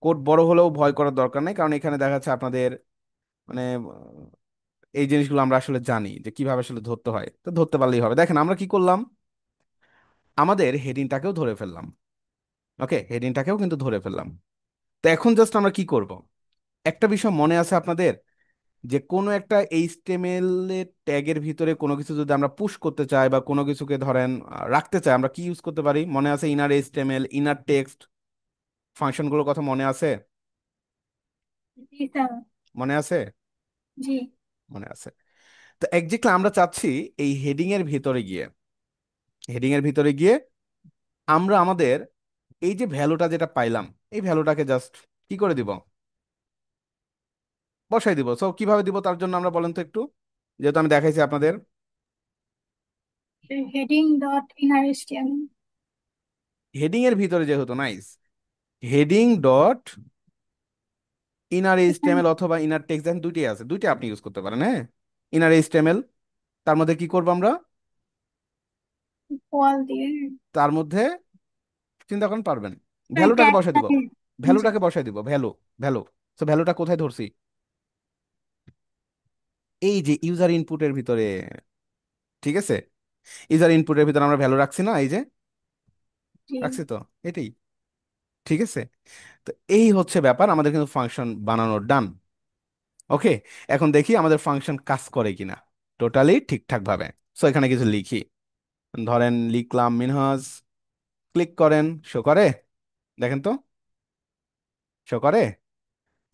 Code বড় হলেও ভয় করার দরকার নেই, কারণ এখানে দেখা যাচ্ছে আপনাদের মানে এই জিনিসগুলো আমরা আসলে জানি যে কিভাবে আসলে ধরতে হয়, তো ধরতে পারলেই হবে। দেখেন আমরা কি করলাম, আমাদের হেডিংটাকেও ধরে ফেললাম। ওকে, হেডিংটাকেও কিন্তু ধরে ফেললাম। তো এখন জাস্ট আমরা কি করব? একটা বিষয় মনে আছে আপনাদের, যে কোনো একটা এইচটিএমএল এর ট্যাগের ভিতরে কোনো কিছু যদি আমরা পুশ করতে চাই বা কোনো কিছুকে ধরেন রাখতে চাই, আমরা কি ইউজ করতে পারি? মনে আছে? ইনার এইচটিএমএল, ইনার টেক্সট ফাংশনগুলোর কথা মনে আছে? জি স্যার। মনে আছে? জি। মনে আছে। তো একজাক্টলি আমরা চাচ্ছি এই হেডিং এর ভিতরে গিয়ে আমরা আমাদের এই যে ভ্যালুটা যেটা পাইলাম, এই ভ্যালুটাকে জাস্ট কি করে দিব? বসাই দিব। সো কিভাবে দিব তার জন্য আমরা বলেন তো একটু, যেহেতু আমি দেখাইছি আপনাদের। Heading dot inner HTML. Heading এর ভিতরে যেহেতু nice, heading dot inner HTML অথবা ইনার টেক্সট, দেখেন দুইটাই আছে, দুইটা আপনি ইউজ করতে পারেন, হ্যাঁ। ইনার এইচটিএমএল, তার মধ্যে কি করব আমরা? ফল দিয়ে। তার মধ্যে চিন্তা করেন পারবেন। স্যার ভ্যালুটাকে বসাই দিব, ক্যাপশনে। জি। ভ্যালুটাকে বসাই দিব, ভ্যালু, ভ্যালু। তো ভ্যালুটা কোথায় ধরছি? এই যে ইউজার ইনপুটের ভিতরে। ঠিক আছে, ইউজার ইনপুটের ভিতরে আমরা ভ্যালু রাখছি না, এই যে জি। রাখছি তো, এটাই। ঠিক আছে, তো এই হচ্ছে ব্যাপার, আমাদের কিন্তু ফাংশন বানানোর ডান। ওকে, এখন দেখি আমাদের ফাংশন কাজ করে কিনা টোটালি ঠিকঠাক ভাবে। সো এখানে কিছু লিখি, ধরেন লিখলাম মিনহাজ, ক্লিক করেন, শো করে, দেখেন তো, শো করে।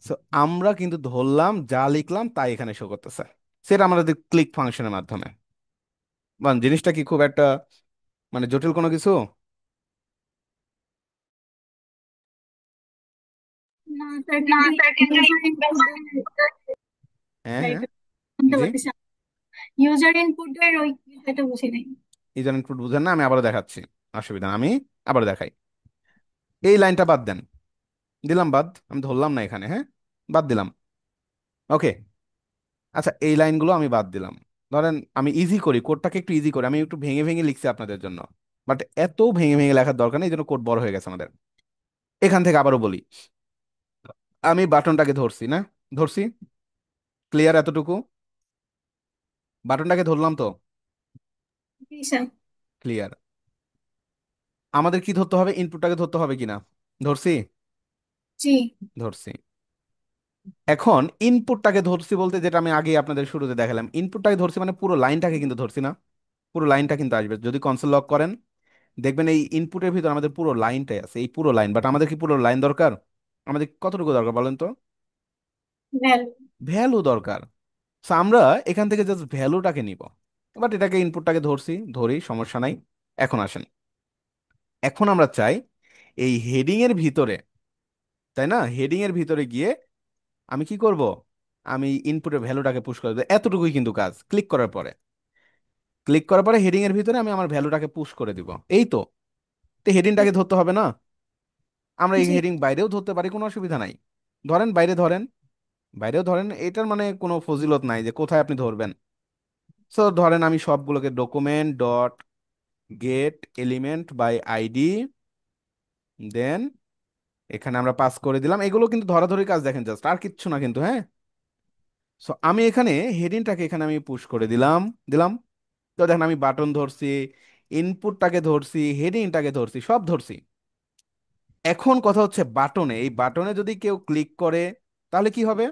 সো আমরা কিন্তু ধরলাম যা লিখলাম তাই এখানে শো করতেছে, সেটা আমাদের ক্লিক ফাংশনের মাধ্যমে। জিনিসটা কি খুব একটা মানে জটিল কোনো কিছু? না স্যার, কিন্তু ইউজার ইনপুটের, হ্যাঁ, হ্যাঁ। শুনতে জি, পাচ্ছি, ইউজার ইনপুটের ওই বিষয়টা বুঝি নাই। ইউজার ইনপুট বুঝেন না, আমি আবারও দেখাচ্ছি, অসুবিধা না, আমি আবার দেখাই। এই লাইনটা বাদ দেন, দিলাম বাদ, আমি ধরলাম না এখানে, হ্যাঁ, বাদ দিলাম। ওকে, আচ্ছা এই লাইনগুলো আমি বাদ দিলাম। ধরেন আমি ইজি করি কোডটাকে, একটু ইজি করি, আমি একটু ভেঙে ভেঙে লিখছি আপনাদের জন্য, বাট এত ভেঙে ভেঙে লেখার দরকার নেই, এই জন্য কোড বড় হয়ে গেছে আমাদের। এখান থেকে আবারও বলি, আমি বাটনটাকে ধরছি না, ধরছি, ক্লিয়ার এতটুকু? বাটনটাকে ধরলাম তো, জি স্যার। ক্লিয়ার। আমাদের কি ধরতে হবে, ইনপুটটাকে ধরতে হবে কিনা? ধরছি, জি। ধরছি। এখন ইনপুটটাকে ধরছি বলতে, যেটা আমি আগে আপনাদের শুরুতে দেখালাম, ইনপুটটাকে ধরছি মানে পুরো লাইনটাকে কিন্তু ধরছি না, পুরো লাইনটা কিন্তু আসবে যদি কনসোল লক করেন, দেখবেন এই ইনপুটের ভিতর আমাদের পুরো লাইনটাই আছে, এই পুরো লাইন। বাট আমাদের কি পুরো লাইন দরকার? আমাদের কতটুকু দরকার বলেন তো? ভ্যালু। ভ্যালু দরকার। So আমরা এখান থেকে জাস্ট ভ্যালুটাকে নিব, বাট এটাকে ইনপুটটাকে ধরছি, ধরি, সমস্যা নাই। এখন আসেন, এখন আমরা চাই এই হেডিং এর ভিতরে, তাই না, হেডিং এর ভিতরে গিয়ে আমি কি করব, আমি ইনপুটের ভ্যালুটাকে পুশ করে দেবো, এতটুকুই কিন্তু কাজ। ক্লিক করার পরে, ক্লিক করার পরে হেডিং এর ভিতরে আমি আমার ভ্যালুটাকে পুশ করে দিব, এই তো। তো হেডিংটাকে ধরতে হবে না? আমরা এই জি। হেডিং বাইরেও ধরতে পারি, কোনো অসুবিধা নাই। ধরেন বাইরে ধরেন, বাইরেও ধরেন, এটার মানে কোনো ফজিলত নাই যে কোথায় আপনি ধরবেন। সো ধরেন আমি সবগুলোকে document dot get element by ID, then এখানে আমরা পাস করে দিলাম, এগুলো কিন্তু ধরাধরি কাজ, দেখেন জাস্ট, আর কিচ্ছু না কিন্তু, হ্যাঁ। সো আমি এখানে হেডিংটাকে এখানে আমি পুশ করে দিলাম, দিলাম। তো দেখেন আমি বাটন ধরছি, ইনপুটটাকে ধরছি, হেডিংটাকে ধরছি, সব ধরছি। এখন কথা হচ্ছে বাটনে, এই বাটনে যদি কেউ ক্লিক করে তাহলে কি হবে?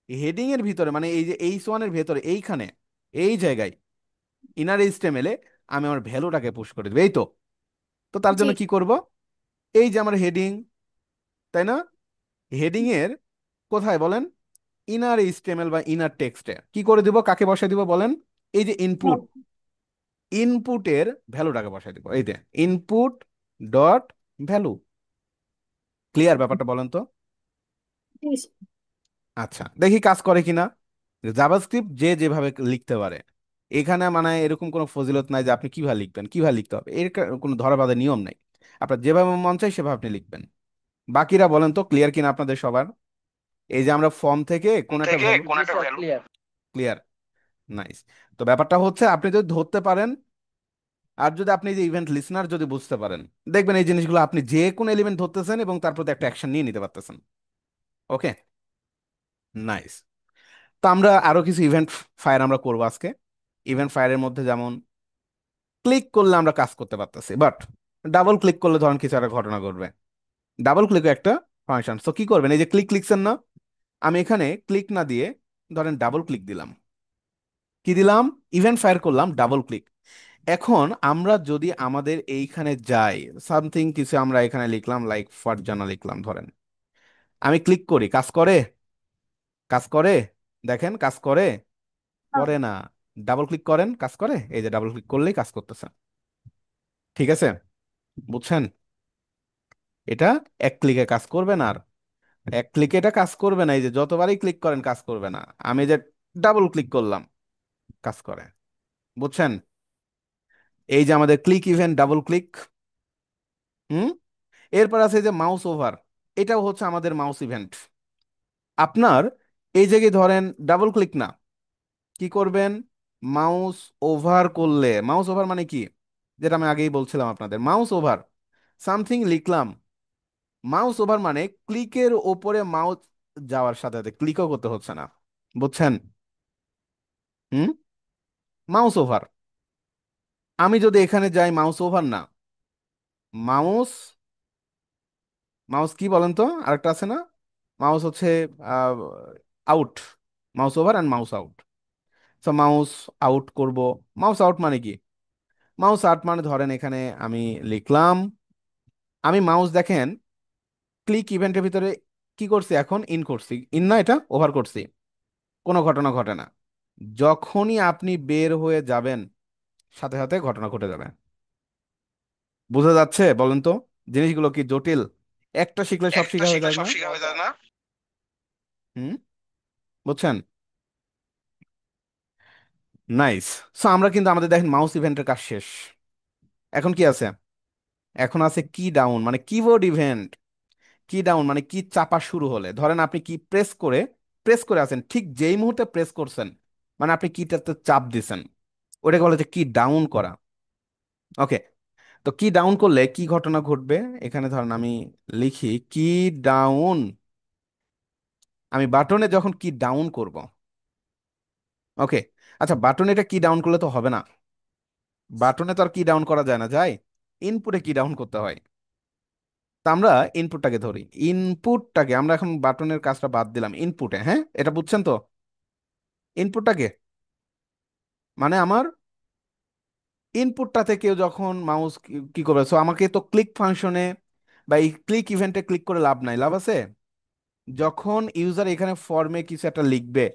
হেডিং এর ভিতরে মানে এই যে H1 এর ভেতরে এইখানে, এই জায়গায় ইনার এইচটিএমএল এ আমি আমার ভ্যালুটাকে পুশ করে দেবো, এই তো। তো তার জি। জন্য কি করব, এই যে আমার হেডিং, তাই না, হেডিং এর কোথায় বলেন, ইনার এইচটিএমএল বা ইনার টেক্সটে কি করে দিব, কাকে বসাই দিব বলেন? এই যে ইনপুট, ভ্যালু। ইনপুটের ভ্যালুটাকে বসাই দিব, এই যে ইনপুট ডট ভ্যালু। ক্লিয়ার ব্যাপারটা বলেন তো? জি স্যার। আচ্ছা দেখি কাজ করে কিনা। জাভাস্ক্রিপ্ট যে যেভাবে লিখতে পারে, এখানে মানে এরকম কোনো ফজিলত নাই যে আপনি কিভাবে লিখবেন, কিভাবে লিখতে হবে, এর কোনো ধরা বাঁধা নিয়ম নাই। আপনার যেভাবে মন চাই সেভাবে আপনি লিখবেন। বাকিরা বলেন তো ক্লিয়ার কিনা আপনাদের সবার? এই যে আমরা ফর্ম থেকে কোন একটা ভ্যালু, জি স্যার, ক্লিয়ার। Clear, nice. তো ব্যাপারটা হচ্ছে আপনি যদি ধরতে পারেন, আর যদি আপনি এই যে ইভেন্ট লিসনার যদি বুঝতে পারেন, দেখবেন এই জিনিসগুলো আপনি যে কোনো এলিমেন্ট ধরতেছেন এবং তার প্রতি একটা অ্যাকশন নিয়ে নিতে পারতেছেন। ওকে, নাইস। তো আমরা আরো কিছু ইভেন্ট ফায়ার আমরা করবো আজকে। ইভেন্ট ফায়ারের মধ্যে যেমন ক্লিক করলে আমরা কাজ করতে পারতেছি, বাট ডাবল ক্লিক করলে ধরেন কিছু একটা ঘটনা ঘটবে। ডাবল ক্লিক একটা ফাংশন, তো কি করবেন, এই যে ক্লিক লিখছেন না, আমি এখানে ক্লিক না দিয়ে ধরেন ডাবল ক্লিক দিলাম, কি দিলাম, ইভেন্ট ফায়ার করলাম ডাবল ক্লিক। এখন আমরা যদি আমাদের এইখানে যাই, সামথিং কিছু আমরা এখানে লিখলাম, লাইক ফারজানা লিখলাম ধরেন, আমি ক্লিক করি, কাজ করে, কাজ করে, দেখেন কাজ করে, করে না। ডাবল ক্লিক করেন, কাজ করে, এই যে ডাবল ক্লিক করলেই কাজ করতেছে। ঠিক আছে, বুঝছেন? এটা এক ক্লিকে কাজ করবে না, আর এক ক্লিকে এটা কাজ করবে না, এই যে যতবারই ক্লিক করেন কাজ করবে না। আমি যে ডাবল ক্লিক করলাম, কাজ করে। বুঝছেন? এই যে আমাদের ক্লিক ইভেন্ট ডাবল ক্লিক। হুম, এরপর আছে এই যে মাউস ওভার, এটাও হচ্ছে আমাদের মাউস ইভেন্ট। আপনার এই জায়গায় ধরেন ডাবল ক্লিক না, কি করবেন, মাউস ওভার করলে, মাউস ওভার মানে কি, যেটা আমি আগেই বলছিলাম আপনাদের, মাউস ওভার সামথিং লিখলাম। মাউস ওভার মানে ক্লিকের ওপরে মাউস যাওয়ার সাথে সাথে ক্লিকও করতে হচ্ছে না, বুঝছেন? হুম। মাউস ওভার, আমি যদি এখানে যাই, মাউস ওভার না, মাউস, মাউস কি বলেন তো, আরেকটা আছে না, মাউস হচ্ছে out, mouse over and mouse out. তো মাউস আউট করব, মাউস আউট মানে কি, মাউস আউট মানে ধরেন এখানে আমি লিখলাম, আমি মাউস দেখেন ক্লিক ইভেন্টের ভিতরে কি করছি, এখন ইন করছি, ইন না, এটা ওভার করছি, কোনো ঘটনা ঘটে না। যখনই আপনি বের হয়ে যাবেন, সাথে সাথে ঘটনা ঘটে যাবে। বোঝা যাচ্ছে বলেন তো? জিনিসগুলো কি জটিল? একটা শিখলে সব একটা শিখা হয়ে শিখলে যায় সব না? শেখা হয়ে যায় না? হুম। বুঝছেন? নাইস। সো আমরা কিন্তু আমাদের দেখেন মাউস ইভেন্টের কাজ শেষ। এখন কি আছে? এখন আছে কি ডাউন মানে কিবোর্ড ইভেন্ট। কি ডাউন মানে কি চাপা শুরু হলে, ধরেন আপনি কি প্রেস করে আছেন, ঠিক যেই মুহূর্তে প্রেস করছেন, মানে আপনি কিটাতে চাপ দিছেন, ওটাকে বলে যে কি ডাউন করা। ওকে। তো কি ডাউন করলে কি ঘটনা ঘটবে, এখানে ধরেন আমি লিখি কি ডাউন, আমি বাটনে যখন কি ডাউন করব। ওকে। আচ্ছা, বাটনে এটা কি ডাউন করলে তো হবে না, বাটনে তো আর কি ডাউন করা যায় না, যায় ইনপুটে কি ডাউন করতে হয়। তা আমরা ইনপুটটাকে ধরি, ইনপুটটাকে আমরা এখন বাটনের কাজটা বাদ দিলাম, ইনপুটে, হ্যাঁ এটা বুঝছেন তো? ইনপুটটাকে মানে আমার ইনপুটটাতে কেউ যখন মাউস কি করবে, সো আমাকে তো ক্লিক ফাংশনে বা এই ক্লিক ইভেন্টে ক্লিক করে লাভ নাই, লাভ আছে যখন ইউজার এখানে ফর্মে কিছু একটা লিখবে,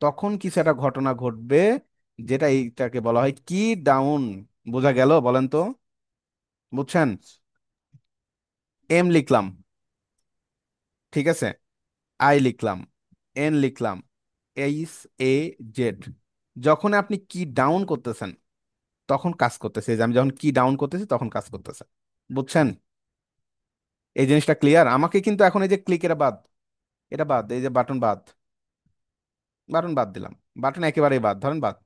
তখন কিছু একটা ঘটনা ঘটবে, যেটা এইটাকে বলা হয় কি ডাউন। বোঝা গেল বলেন তো? বুঝছেন? এম লিখলাম, ঠিক আছে, আই লিখলাম, এন লিখলাম, এইচ এ জেড, যখন আপনি কি ডাউন করতেছেন তখন কাজ করতেছে, এই যে আমি যখন কি ডাউন করতেছি তখন কাজ করতেছে। বুঝছেন? এই জিনিসটা ক্লিয়ার? আমাকে কিন্তু এখন এই যে ক্লিক, এটা বাদ, এটা বাদ, এই যে বাটন বাদ, বাটন বাদ দিলাম, বাটন একেবারেই বাদ, ধরেন বাদ।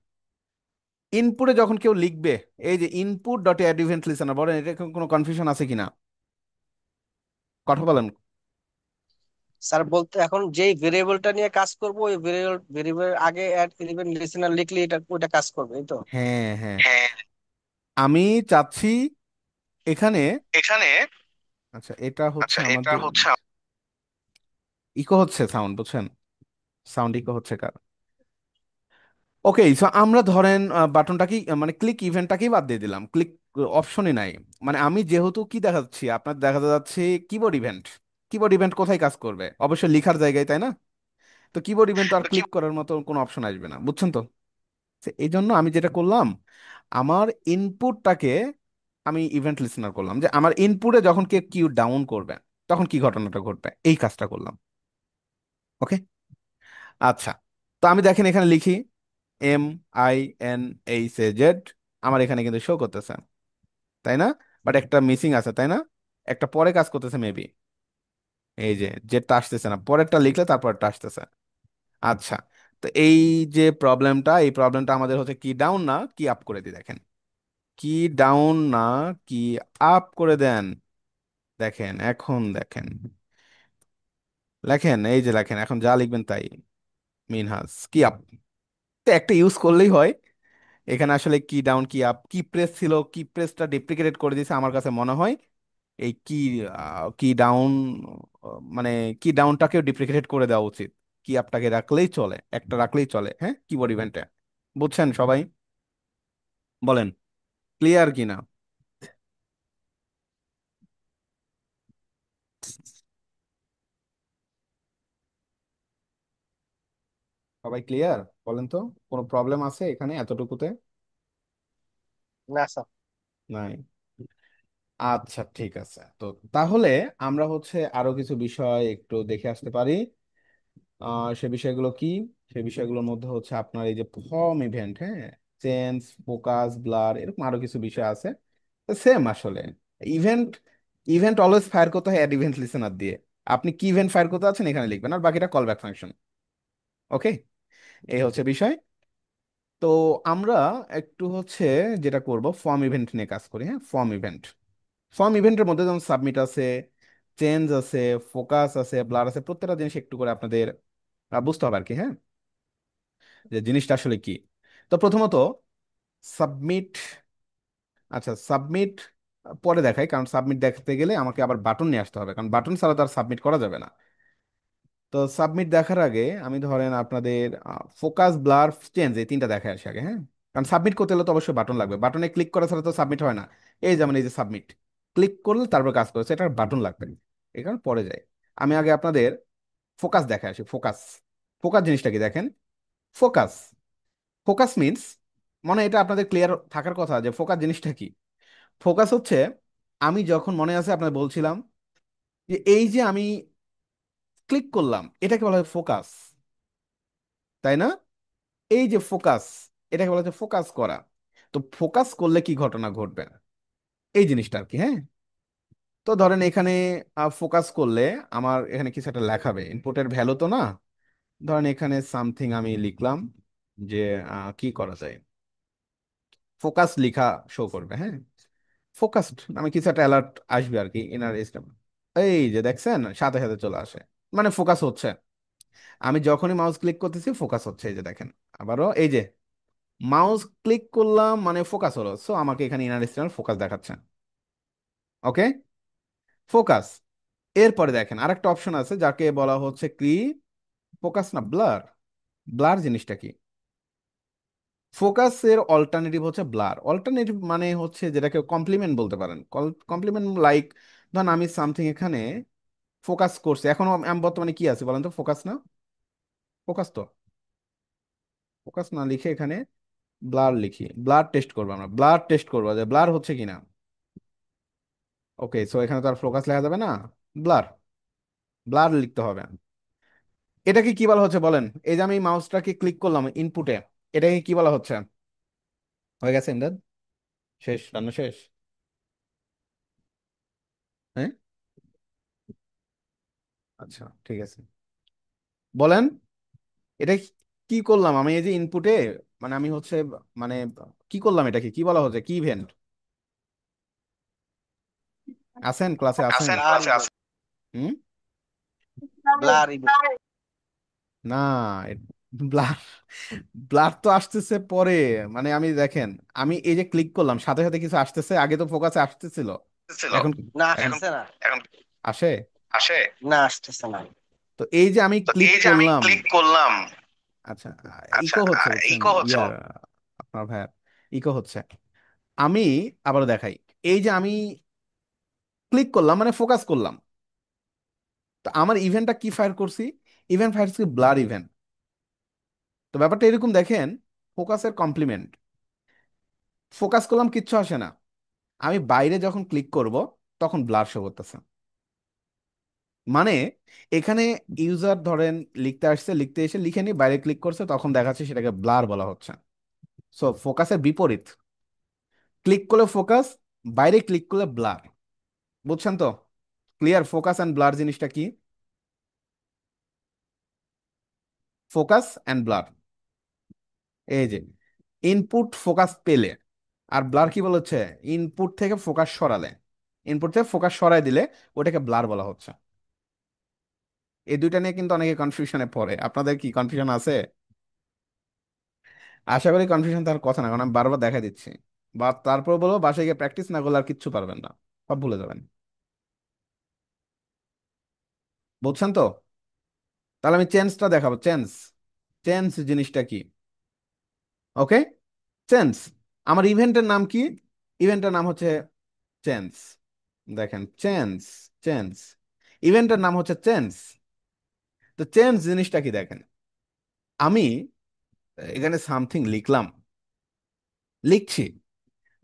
ইনপুটে যখন কেউ লিখবে, এই যে input dot add event listener, বলেন এটা কোনো কনফিউশন আছে কিনা, কথা বলেন। স্যার বলতে এখন যেই ভেরিয়েবলটা নিয়ে কাজ করব ওই ভেরিয়েবল আগে অ্যাড এলিমেন্ট লিসেনার লিখলে এটা ওইটা কাজ করবে, এই তো? হ্যাঁ হ্যাঁ, হ্যাঁ। আমি চাচ্ছি এখানে, এখানে আচ্ছা এটা হচ্ছে আচ্ছা এটা আমাদের হচ্ছে ইকো হচ্ছে সাউন্ড, বুঝছেন? সাউন্ড ইকো হচ্ছে কার? ওকে, সো আমরা ধরেন বাটনটাকেই মানে ক্লিক ইভেন্টটাকেই বাদ দিয়ে দিলাম, ক্লিক অপশনই নাই। মানে আমি যেহেতু কি দেখাচ্ছি, আপনার দেখা যাচ্ছে কিবোর্ড ইভেন্ট, কিবোর্ড ইভেন্ট কোথায় কাজ করবে, অবশ্যই লিখার জায়গায়, তাই না? তো কিবোর্ড ইভেন্ট তো আর তো কি ক্লিক করার মতো কোনো অপশন আসবে না, বুঝছেন তো? তো এই জন্য আমি যেটা করলাম, আমার ইনপুটটাকে আমি ইভেন্ট লিসেনার করলাম, যে আমার ইনপুটে যখন কেউ কিউ ডাউন করবে তখন কি ঘটনাটা ঘটবে, এই কাজটা করলাম। ওকে। আচ্ছা, তো আমি দেখেন এখানে লিখি M I N H A Z, আমার এখানে কিন্তু শো করতেছে, তাই না? বাট একটা মিসিং আছে, তাই না? একটা পরে কাজ করতেছে মেবি, এই যে জেডটা আসতেছে না, পরেরটা লিখলে তারপরটা আসতেছে। আচ্ছা, তো এই যে প্রবলেমটা, এই প্রবলেমটা আমাদের হচ্ছে কি ডাউন না কি আপ করে দিই, দেখেন কি ডাউন না কি আপ করে দেন। দেখেন এখন দেখেন, লেখেন এই যে লেখেন, এখন যা লিখবেন তাই, মিনহাজ কি আপ, একটা ইউজ করলেই হয়। এখানে আসলে কি ডাউন কি আপ, কি প্রেস ছিল, কি প্রেসটা ডেপ্রিকেটেড করে দিয়েছে আমার কাছে মনে হয়, এই কি কি ডাউন মানে কি ডাউনটাকেও ডেপ্রিকেটেড করে দেওয়া উচিত, কি আপটাকে রাখলেই চলে, একটা রাখলেই চলে, হ্যাঁ কিবোর্ড ইভেন্টে। বুঝছেন সবাই? বলেন ক্লিয়ার কিনা? সবাই ক্লিয়ার বলেন তো? কোনো প্রবলেম আছে এখানে এতটুকুতে? না স্যার। নাই। আচ্ছা ঠিক আছে, তো তাহলে আমরা হচ্ছে আরো কিছু বিষয় একটু দেখে আসতে পারি। সে বিষয়গুলো কি? সে বিষয়গুলোর মধ্যে হচ্ছে আপনার এই যে ফর্ম ইভেন্ট, হ্যাঁ, চেঞ্জ, ফোকাস, ব্লার, এরকম আরো কিছু বিষয় আছে। সেম আসলে ইভেন্ট, ইভেন্ট অলওয়েজ ফায়ার করতে হয় অ্যাড ইভেন্ট লিসেনার দিয়ে। আপনি কি ইভেন্ট ফায়ার করতে আছেন এখানে লিখবেন, আর বাকিটা কল ব্যাক ফাংশন। ওকে, এই হচ্ছে বিষয়। তো আমরা একটু হচ্ছে যেটা করব, ফর্ম ইভেন্ট নিয়ে কাজ করি। হ্যাঁ, ফর্ম ইভেন্ট। ফর্ম ইভেন্টের মধ্যে যেমন সাবমিট আছে, চেঞ্জ আছে, ফোকাস আছে, ব্লার আছে, প্রত্যেকটা জিনিস একটু করে আপনাদের বুঝতে হবে আর কি। হ্যাঁ, যে জিনিসটা আসলে কি। তো প্রথমত সাবমিট। আচ্ছা, সাবমিট পরে দেখাই, কারণ সাবমিট দেখতে গেলে আমাকে আবার বাটন নিয়ে আসতে হবে, কারণ বাটন ছাড়া তো আর সাবমিট করা যাবে না। তো সাবমিট দেখার আগে আমি ধরেন আপনাদের ফোকাস, ব্লার, চেঞ্জ এই তিনটা দেখায় আসি আগে। হ্যাঁ, কারণ সাবমিট করতে হলে তো অবশ্যই বাটন লাগবে, বাটনে ক্লিক করা ছাড়া তো সাবমিট হয় না। এই যেমন এই যে সাবমিট, ক্লিক করলে তারপর কাজ করেছে, এটার বাটন লাগবে। এই কারণে পরে যায়। আমি আগে আপনাদের ফোকাস দেখায় আসি। ফোকাস, ফোকাস জিনিসটা কি দেখেন। ফোকাস, ফোকাস মিন্স, মানে এটা আপনাদের ক্লিয়ার থাকার কথা যে ফোকাস জিনিসটা কি। ফোকাস হচ্ছে, আমি যখন মনে আছে আপনার বলছিলাম যে এই যে আমি ক্লিক করলাম, এটাকে বলা হয় ফোকাস, তাই না? এই যে ফোকাস, এটাকে বলা হচ্ছে ফোকাস করা। তো ফোকাস করলে কি ঘটনা ঘটবে, এই জিনিসটা আর কি। হ্যাঁ, তো ধরেন এখানে ফোকাস করলে আমার এখানে কিছু একটা লেখাবে, ইনপুটের ভ্যালু তো না। ধরেন এখানে সামথিং আমি লিখলাম যে কি করা যায়, ফোকাস লিখা শো করবে। হ্যাঁ, ফোকাসড, আমি কিছু একটা অ্যালার্ট আসবে আর কি, ইনার সিস্টেম। এই যে দেখছেন সাথে সাথে চলে আসে, মানে ফোকাস হচ্ছে। আমি যখনই মাউস ক্লিক করতেছি ফোকাস হচ্ছে, এই যে দেখেন। আবারও এই যে মাউস ক্লিক করলাম মানে ফোকাস হলো, সো আমাকে এখানে ইনার এক্সটার্নাল ফোকাস দেখাচ্ছে। ওকে, ফোকাস। এরপরে দেখেন আরেকটা অপশন আছে যাকে বলা হচ্ছে কি, ফোকাস না ব্লার। ব্লার জিনিসটা কি? ফোকাসের অল্টারনেটিভ হচ্ছে ব্লার। অল্টারনেটিভ মানে হচ্ছে যেটাকে কমপ্লিমেন্ট বলতে পারেন। কমপ্লিমেন্ট লাইক, ধরেন আমি সামথিং এখানে ফোকাস করছি, এখন আমি বর্তমানে কি আছে বলেন তো, ফোকাস না? ফোকাস তো, ফোকাস না লিখে এখানে ব্লার লিখি, ব্লার টেস্ট করবো, আমরা ব্লার টেস্ট করবো যে ব্লার হচ্ছে কিনা। ওকে, সো এখানে তো আর ফোকাস লেখা যাবে না, ব্লার, ব্লার লিখতে হবে। এটাকে কি বলা হচ্ছে বলেন? এই যে আমি মাউসটাকে ক্লিক করলাম ইনপুটে, এটাকে কি বলা হচ্ছে? হয়ে গেছে ইমদাদ, শেষ, রান্না শেষ। হ্যাঁ, আচ্ছা ঠিক আছে, বলেন। এটা কি করলাম আমি এই যে ইনপুটে, মানে আমি হচ্ছে, মানে কি করলাম, এটাকে কি বলা হচ্ছে, কি ইভেন্ট? আছেন ক্লাসে আছেন? ব্লার ইভেন্ট, হুম, ব্লার ইভেন্ট। না, ব্লার, ব্লার তো আসতেছে পরে। মানে আমি দেখেন, আমি এই যে ক্লিক করলাম সাথে সাথে কিছু আসতেছে, আগে তো ফোকাসে আসতেছিল, এখন না এখন আসতেছে না। আসে। না আসতেছে না। তো এই যে আমি ক্লিক করলাম, আচ্ছা, ইকো হচ্ছে বুঝছেন ইয়ার, আপনার ভাইয়ার ইকো হচ্ছে। আমি আবার দেখাই, এই যে আমি ক্লিক করলাম মানে ফোকাস করলাম, তো আমার ইভেন্টটা কি ফায়ার করছি, ইভেন্ট ফায়ার করছি ব্লার ইভেন্ট। তো ব্যাপারটা এরকম দেখেন, ফোকাসের কমপ্লিমেন্ট, ফোকাস করলাম কিচ্ছু আসে না, আমি বাইরে যখন ক্লিক করব তখন ব্লার শো করতেছে। মানে এখানে ইউজার ধরেন লিখতে আসছে, লিখতে এসে লিখে নি, বাইরে ক্লিক করছে তখন দেখাচ্ছে, সেটাকে ব্লার বলা হচ্ছে। সো ফোকাসের বিপরীত, ক্লিক করলে ফোকাস, বাইরে ক্লিক করলে ব্লার। বুঝছেন তো? ক্লিয়ার ফোকাস অ্যান্ড ব্লার জিনিসটা কি? ফোকাস অ্যান্ড ব্লার, এই যে ইনপুট ফোকাস পেলে, আর ব্লার কি বলেছে, ইনপুট থেকে ফোকাস সরালে, ইনপুট থেকে ফোকাস সরাই দিলে ওটাকে ব্লার বলা হচ্ছে। এই দুইটা নিয়ে কিন্তু অনেকে কনফিউশনে পড়ে, আপনাদের কি কনফিউশন আছে? আশা করি কনফিউশন তার কথা না, কারণ আমি বারবার দেখা দিচ্ছি। বা তারপর বলবো বাসায় গিয়ে প্র্যাকটিস না করলে আর কিচ্ছু পারবেন না, সব ভুলে যাবেন। বুঝছেন তো? তাহলে আমি চেঞ্জটা দেখাবো, চেঞ্জ। চেঞ্জ জিনিসটা কি? ওকে, চেঞ্জ, আমার ইভেন্টের নাম কি? ইভেন্টের নাম হচ্ছে চেঞ্জ। দেখেন চেঞ্জ, চেঞ্জ, ইভেন্টের নাম হচ্ছে চেঞ্জ। তো চেঞ্জ জিনিসটা কি দেখেন, আমি এখানে সামথিং লিখলাম, লিখছি,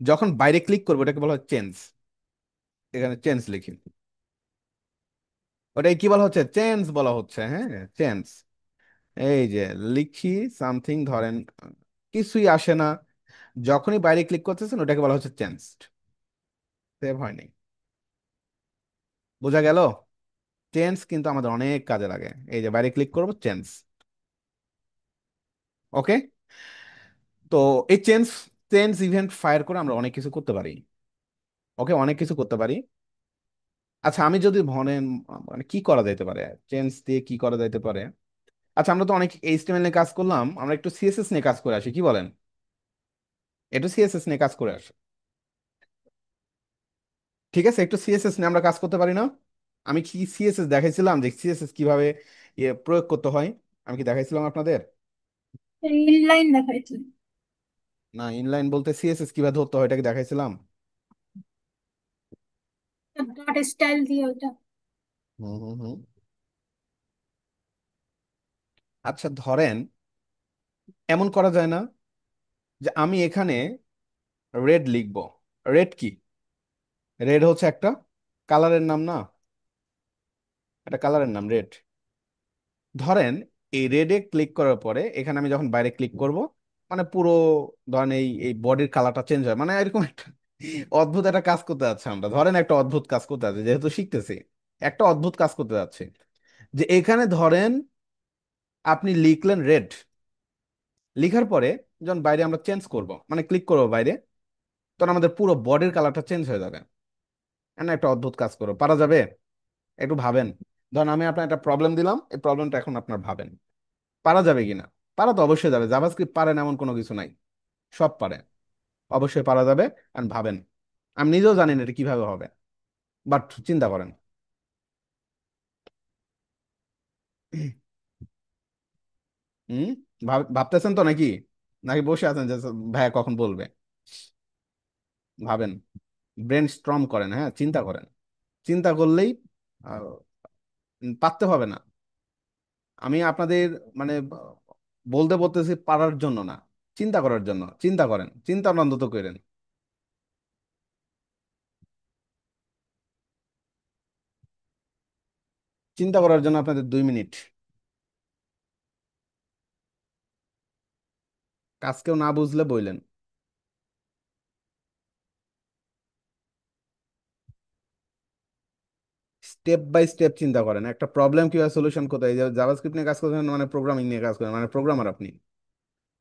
যখন বাইরে ক্লিক করবো ওটাকে বলা হয় চেঞ্জ। এখানে চেঞ্জ লিখি, ওটাই কি বলা হচ্ছে, চেঞ্জ বলা হচ্ছে। হ্যাঁ, চেঞ্জ, এই যে লিখি সামথিং, ধরেন কিছুই আসে না, যখনই বাইরে ক্লিক করতেছেন ওটাকে বলা হচ্ছে চেঞ্জ। সেভ হয়নি, বোঝা গেল? চেঞ্জ কিন্তু আমাদের অনেক কাজে লাগে, এই যে বাইরে ক্লিক করবো চেঞ্জ। ওকে, তো এই চেঞ্জ চেঞ্জ ইভেন্ট ফায়ার করে আমরা অনেক কিছু করতে পারি। ওকে, অনেক কিছু করতে পারি। আচ্ছা, আমি যদি ধরেন মানে কি করা যেতে পারে, চেঞ্জ দিয়ে কি করা যেতে পারে। আচ্ছা, আমরা তো অনেক এইচটিএমএল নিয়ে কাজ করলাম, আমরা একটু সিএসএস নিয়ে কাজ করে আসি, কি বলেন? একটু সিএসএস নিয়ে কাজ করে আসি। ঠিক আছে, একটু সিএসএস নিয়ে আমরা কাজ করতে পারি না? আমি কি সিএসএস দেখাইছিলাম যে সিএসএস কিভাবে প্রয়োগ করতে হয়? আমি কি দেখাইছিলাম আপনাদের? ইনলাইন দেখাইছে। না, ইনলাইন বলতে সিএসএস কিভাবে ধরতে হয় এটা কি দেখাইছিলাম? ডট স্টাইল দিয়ে ওটা। হুম হুম হুম। আচ্ছা ধরেন, এমন করা যায় না যে আমি এখানে রেড লিখবো? রেড কি? রেড হচ্ছে একটা কালারের নাম না? একটা কালারের নাম রেড। ধরেন এই রেডে ক্লিক করার পরে এখানে আমি যখন বাইরে ক্লিক করব, মানে পুরো ধরেন এই এই বডির কালারটা চেঞ্জ হয়, মানে এরকম একটা অদ্ভুত একটা কাজ করতে যাচ্ছে আমরা। ধরেন একটা অদ্ভুত কাজ করতে যাচ্ছে, যেহেতু শিখতেছি, একটা অদ্ভুত কাজ করতে যাচ্ছে। যে এখানে ধরেন আপনি লিখলেন রেড, লিখার পরে যখন বাইরে আমরা চেঞ্জ করব, মানে ক্লিক করবো বাইরে, তখন আমাদের পুরো বডির কালারটা চেঞ্জ হয়ে যাবে। না, একটা অদ্ভুত কাজ করো, পারা যাবে? একটু ভাবেন। ধরেন আমি আপনার একটা প্রবলেম দিলাম, এই প্রবলেমটা এখন আপনার ভাবেন, পারা যাবে কিনা। পারা তো অবশ্যই যাবে, জাভাস্ক্রিপ্ট পারেন এমন কোনো কিছু নাই, সব পারে। অবশ্যই পারা যাবে। আর ভাবেন, আমি নিজেও জানি না এটা কিভাবে হবে, বাট চিন্তা করেন। হুম, ভাবতেছেন তো নাকি? নাকি বসে আছেন যে ভাইয়া কখন বলবে? ভাবেন, ব্রেন স্ট্রম করেন, হ্যাঁ, চিন্তা করেন। চিন্তা করলেই আহ, পারতে হবে না। আমি আপনাদের মানে বলতে বলতেছি পারার জন্য না, চিন্তা করার জন্য। চিন্তা করেন, চিন্তা অন্তত করেন। চিন্তা করার জন্য আপনাদের 2 মিনিট। কাজ কেউ না বুঝলে বললেন। স্টেপ বাই স্টেপ চিন্তা করেন, একটা প্রবলেম কিভাবে সলিউশন কোথায়। জাভাস্ক্রিপ্ট নিয়ে কাজ করছেন মানে প্রোগ্রামিং নিয়ে কাজ করেন, মানে প্রোগ্রামার আপনি।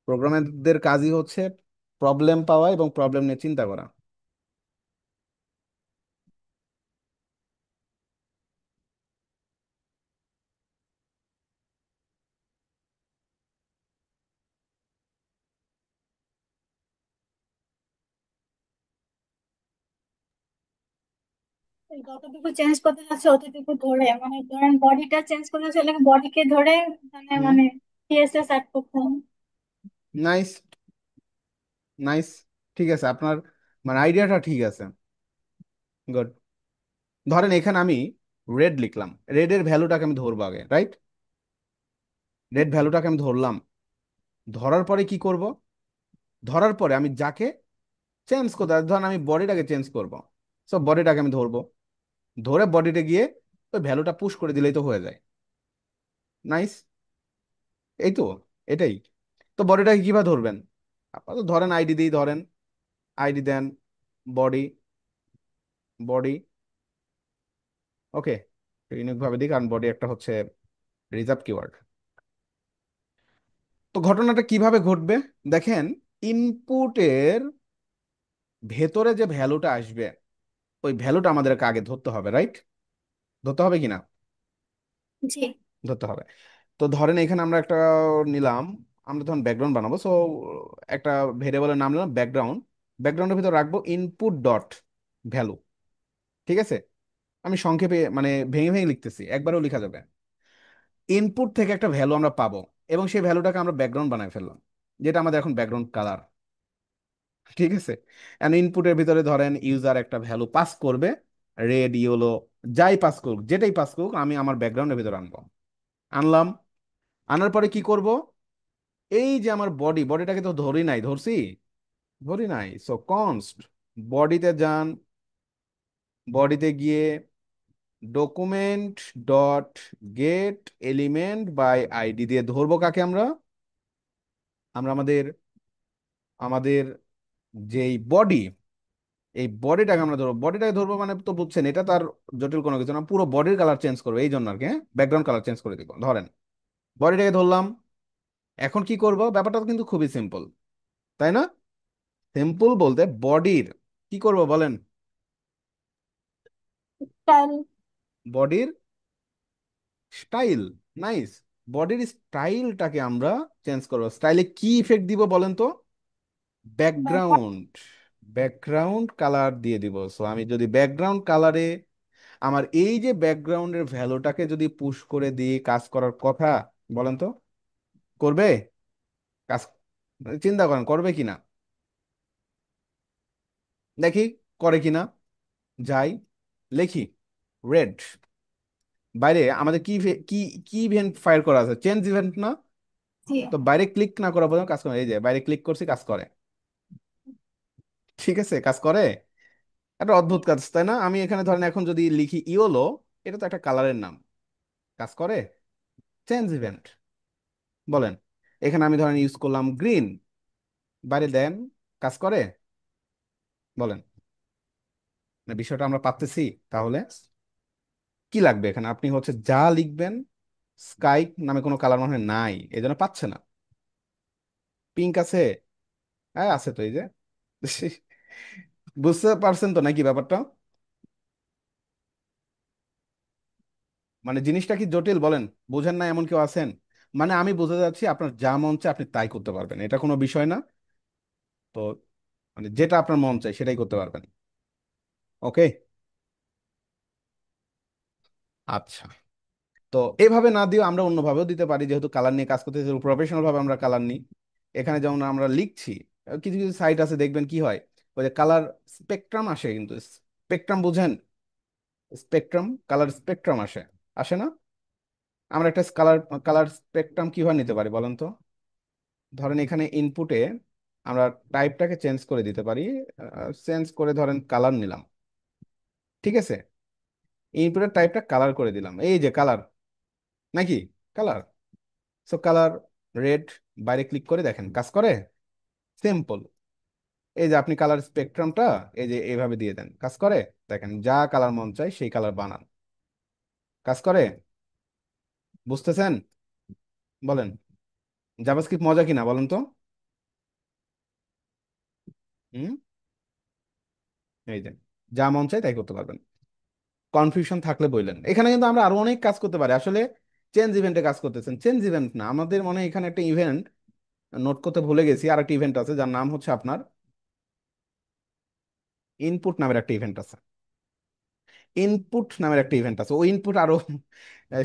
প্রোগ্রামারদের কাজই হচ্ছে প্রবলেম পাওয়া এবং প্রবলেম নিয়ে চিন্তা করা। এই যতটুকু চেঞ্জ করতে যাচ্ছে অতটুকু ধরে, মানে ধরেন বডিটা চেঞ্জ করতে চাইলে বডিকে ধরে মানে হুম। মানে সিএসএস অ্যাড করতে হবে। Nice, nice. ঠিক আছে, আপনার মানে আইডিয়াটা ঠিক আছে। গুড। ধরেন এখানে আমি রেড লিখলাম, রেডের ভ্যালুটাকে আমি ধরবো আগে, রাইট? রেড ভ্যালুটাকে আমি ধরলাম। ধরার পরে কি করব? ধরার পরে আমি যাকে চেঞ্জ করতে, ধরেন আমি বডিটাকে চেঞ্জ করব, সো বডিটাকে আমি ধরবো। ধরে বডিতে গিয়ে ওই ভ্যালুটা পুশ করে দিলেই তো হয়ে যায়। নাইস। এই তো, এটাই। তো বডিটাকে কিভাবে ধরবেন? আপাতত ধরেন আইডি দিই, ধরেন আইডি দেন, বডি, বডি। ওকে, ইউনিক ভাবে দিই, কারণ বডি একটা হচ্ছে রিজার্ভ কিওয়ার্ড। তো ঘটনাটা কিভাবে ঘটবে দেখেন। ইনপুটের ভেতরে যে ভ্যালুটা আসবে, ওই ভ্যালুটা আমাদেরকে আগে ধরতে হবে, রাইট? ধরতে হবে কিনা? জি। ধরতে হবে। তো ধরেন এখানে আমরা একটা নিলাম, আমরা তখন ব্যাকগ্রাউন্ড বানাবো, সো একটা ভেরিয়েবলের নাম নিলাম ব্যাকগ্রাউন্ড। ব্যাকগ্রাউন্ডের ভিতর রাখবো ইনপুট ডট ভ্যালু। ঠিক আছে, আমি সংক্ষেপে মানে ভেঙে ভেঙে লিখতেছি, একবারও লেখা যাবে। ইনপুট থেকে একটা ভ্যালু আমরা পাবো, এবং সেই ভ্যালুটাকে আমরা ব্যাকগ্রাউন্ড বানাই ফেললাম, যেটা আমাদের এখন ব্যাকগ্রাউন্ড কালার। ঠিক আছে। এন্ড ইনপুটের ভিতরে ধরেন ইউজার একটা ভ্যালু পাস করবে, রেড, ইয়েলো, যাই পাস করুক, যেটাই পাস করুক, আমি আমার ব্যাকগ্রাউন্ডের ভিতরে আনবো। আনলাম। আনার পরে কি করব? এই যে আমার বডিটাকে তো ধরি নাই, ধরছি? ধরি নাই, সো কনস্ট বডিতে যান, বডিতে গিয়ে document dot get element by ID দিয়ে ধরবো কাকে আমরা? আমরা আমাদের আমাদের যেই বডি, এই বডিটাকে আমরা ধরবো। বডিটাকে ধরবো মানে তো বুঝছেন, এটা তার জটিল কোনো কিছু না, পুরো বডির কালার চেঞ্জ করবো এই জন্য আর কি, হ্যাঁ, ব্যাকগ্রাউন্ড কালার চেঞ্জ করে দিব। ধরেন বডিটাকে ধরলাম। এখন কি করব? ব্যাপারটা কিন্তু খুবই সিম্পল। তাই না? সিম্পল বলতে বডির কি করব বলেন? স্টাইল। বডির স্টাইল। নাইস। বডির স্টাইলটাকে আমরা চেঞ্জ করবো। স্টাইলে কি ইফেক্ট দিব বলেন তো? ব্যাকগ্রাউন্ড। ব্যাকগ্রাউন্ড কালার দিয়ে দিব। সো আমি যদি ব্যাকগ্রাউন্ড কালারে আমার এই যে ব্যাকগ্রাউন্ডের ভ্যালুটাকে যদি পুশ করে দিয়ে কাজ করার কথা, বলেন তো করবে? কাজ চিন্তা করেন করবে কিনা, দেখি করে কিনা। যাই, লিখি রেড, বাইরে আমাদের কি কি ইভেন্ট ফায়ার করা আছে? চেঞ্জ ইভেন্ট না? জি। তো বাইরে ক্লিক না করা পর্যন্ত কাজ করে, এই যে বাইরে ক্লিক করছি কাজ করে। ঠিক আছে, কাজ করে। একটা অদ্ভুত কাজ তাই না? আমি এখানে ধরেন এখন যদি লিখি ইয়োলো, এটা তো একটা কালারের নাম, কাজ করে? চেঞ্জ ইভেন্ট, বলেন। এখানে আমি ধরেন ইউজ করলাম গ্রিন, বাইরে দেন, কাজ করে? বলেন। না, বিষয়টা আমরা পাচ্ছি। তাহলে কি লাগবে এখানে? আপনি হচ্ছে যা লিখবেন, স্কাই নামে কোনো কালার মনে হয় নাই, এই জন্য পাচ্ছে না। পিঙ্ক আছে? হ্যাঁ আছে তো, এই যে। বুঝতে পারছেন তো নাকি ব্যাপারটা? মানে জিনিসটা কি জটিল বলেন? বুঝেন না এমন কেউ আছেন? মানে আমি বুঝতে যাচ্ছি আপনার যা মন চায় আপনি তাই করতে পারবেন, এটা কোনো বিষয় না। তো মানে যেটা আপনার মন চায় সেটাই করতে পারবেন। ওকে। আচ্ছা, তো এভাবে না দিয়েও আমরা অন্যভাবেও দিতে পারি, যেহেতু কালার নিয়ে কাজ করতে প্রফেশনাল ভাবে আমরা কালার নিই। এখানে যেমন আমরা লিখছি, কিছু কিছু সাইট আছে দেখবেন কি হয়, ওই যে কালার স্পেকট্রাম আসে, কিন্তু স্পেকট্রাম বুঝেন? স্পেকট্রাম, কালার স্পেকট্রাম আসে, আসে না? আমরা একটা কালার কালার স্পেকট্রাম কিভাবে নিতে পারি বলেন তো? ধরেন এখানে ইনপুটে আমরা টাইপটাকে চেঞ্জ করে দিতে পারি। চেঞ্জ করে ধরেন কালার নিলাম, ঠিক আছে? ইনপুটের টাইপটা কালার করে দিলাম, এই যে কালার, নাকি কালার। সো কালার রেড, বাইরে ক্লিক করে দেখেন কাজ করে। সিম্পল। এই যে আপনি কালার স্পেকট্রামটা এই যে এইভাবে দিয়ে দেন, কাজ করে। দেখেন যা কালার মন চায় সেই কালার বানান, কাজ করে। বুঝতেছেন? বলেন। জাভাস্ক্রিপ্ট মজা কিনা বলেন তো? হুম। এই যে যা মন চায় তাই করতে পারবেন। কনফিউশন থাকলে বললেন। এখানে কিন্তু আমরা আরো অনেক কাজ করতে পারি আসলে। চেঞ্জ ইভেন্টে কাজ করতেছেন, চেঞ্জ ইভেন্ট না, আমাদের মনে হয় এখানে একটা ইভেন্ট নোট করতে ভুলে গেছি। আর একটা ইভেন্ট আছে যার নাম হচ্ছে আপনার ইনপুট নামের একটা ইভেন্ট আছে। ইনপুট নামের একটা ইভেন্ট আছে, ওই ইনপুট আরো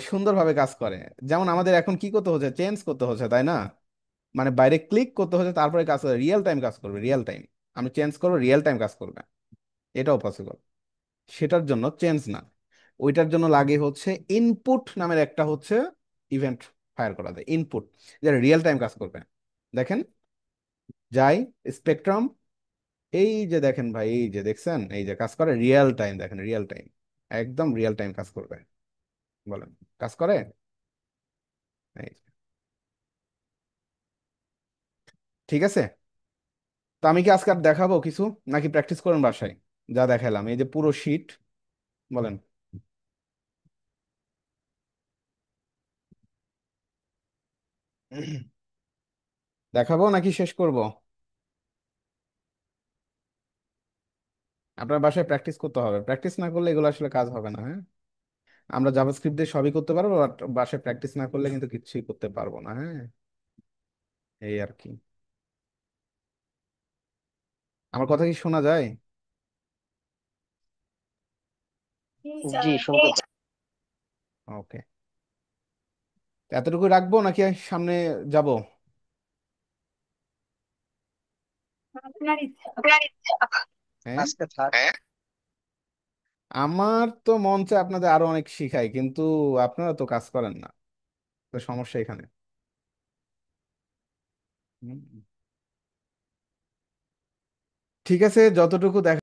সুন্দরভাবে কাজ করে। যেমন আমাদের এখন কি করতে হচ্ছে, চেঞ্জ করতে হচ্ছে তাই না? মানে বাইরে ক্লিক করতে হচ্ছে, তারপরে কাজ করে, রিয়েল টাইম কাজ করবে, রিয়েল টাইম। আমি চেঞ্জ করবো, রিয়েল টাইম কাজ করবে, এটাও পসিবল। সেটার জন্য চেঞ্জ না, ওইটার জন্য লাগে হচ্ছে ইনপুট নামের একটা হচ্ছে ইভেন্ট ফায়ার করা যায়, ইনপুট, যেটা রিয়েল টাইম কাজ করবে। দেখেন, যাই স্পেকট্রাম, এই যে দেখেন ভাই, এই যে দেখছেন, এই যে কাজ করে রিয়েল টাইম, দেখেন রিয়েল টাইম, একদম রিয়েল টাইম কাজ করবে। বলেন, কাজ করে? এই যে। ঠিক আছে। তো আমি কি আজকে আর দেখাবো কিছু, নাকি প্র্যাকটিস করেন বাসায়? যা দেখালাম এই যে পুরো শিট। বলেন। দেখাবো নাকি শেষ করব? আপনার বাসায় প্র্যাকটিস করতে হবে, প্র্যাকটিস না করলে এগুলো আসলে কাজ হবে না, হ্যাঁ। আমরা জাভাস্ক্রিপ্ট দিয়ে সবই করতে পারবো, বাট বাসায় প্র্যাকটিস না করলে কিন্তু কিছুই করতে পারবো না, হ্যাঁ। এই আর কি। আমার কথা কি শোনা যায়? জি, শুনতে ওকে। এতটুকু রাখবো নাকি সামনে যাব? আপনার ইচ্ছা। হ্যাঁ। আজকে থাক। আমার তো মন চায় আপনাদের আরো অনেক শিখাই, কিন্তু আপনারা তো কাজ করেন না, তো সমস্যা এখানে। হুম। ঠিক আছে, যতটুকু দেখা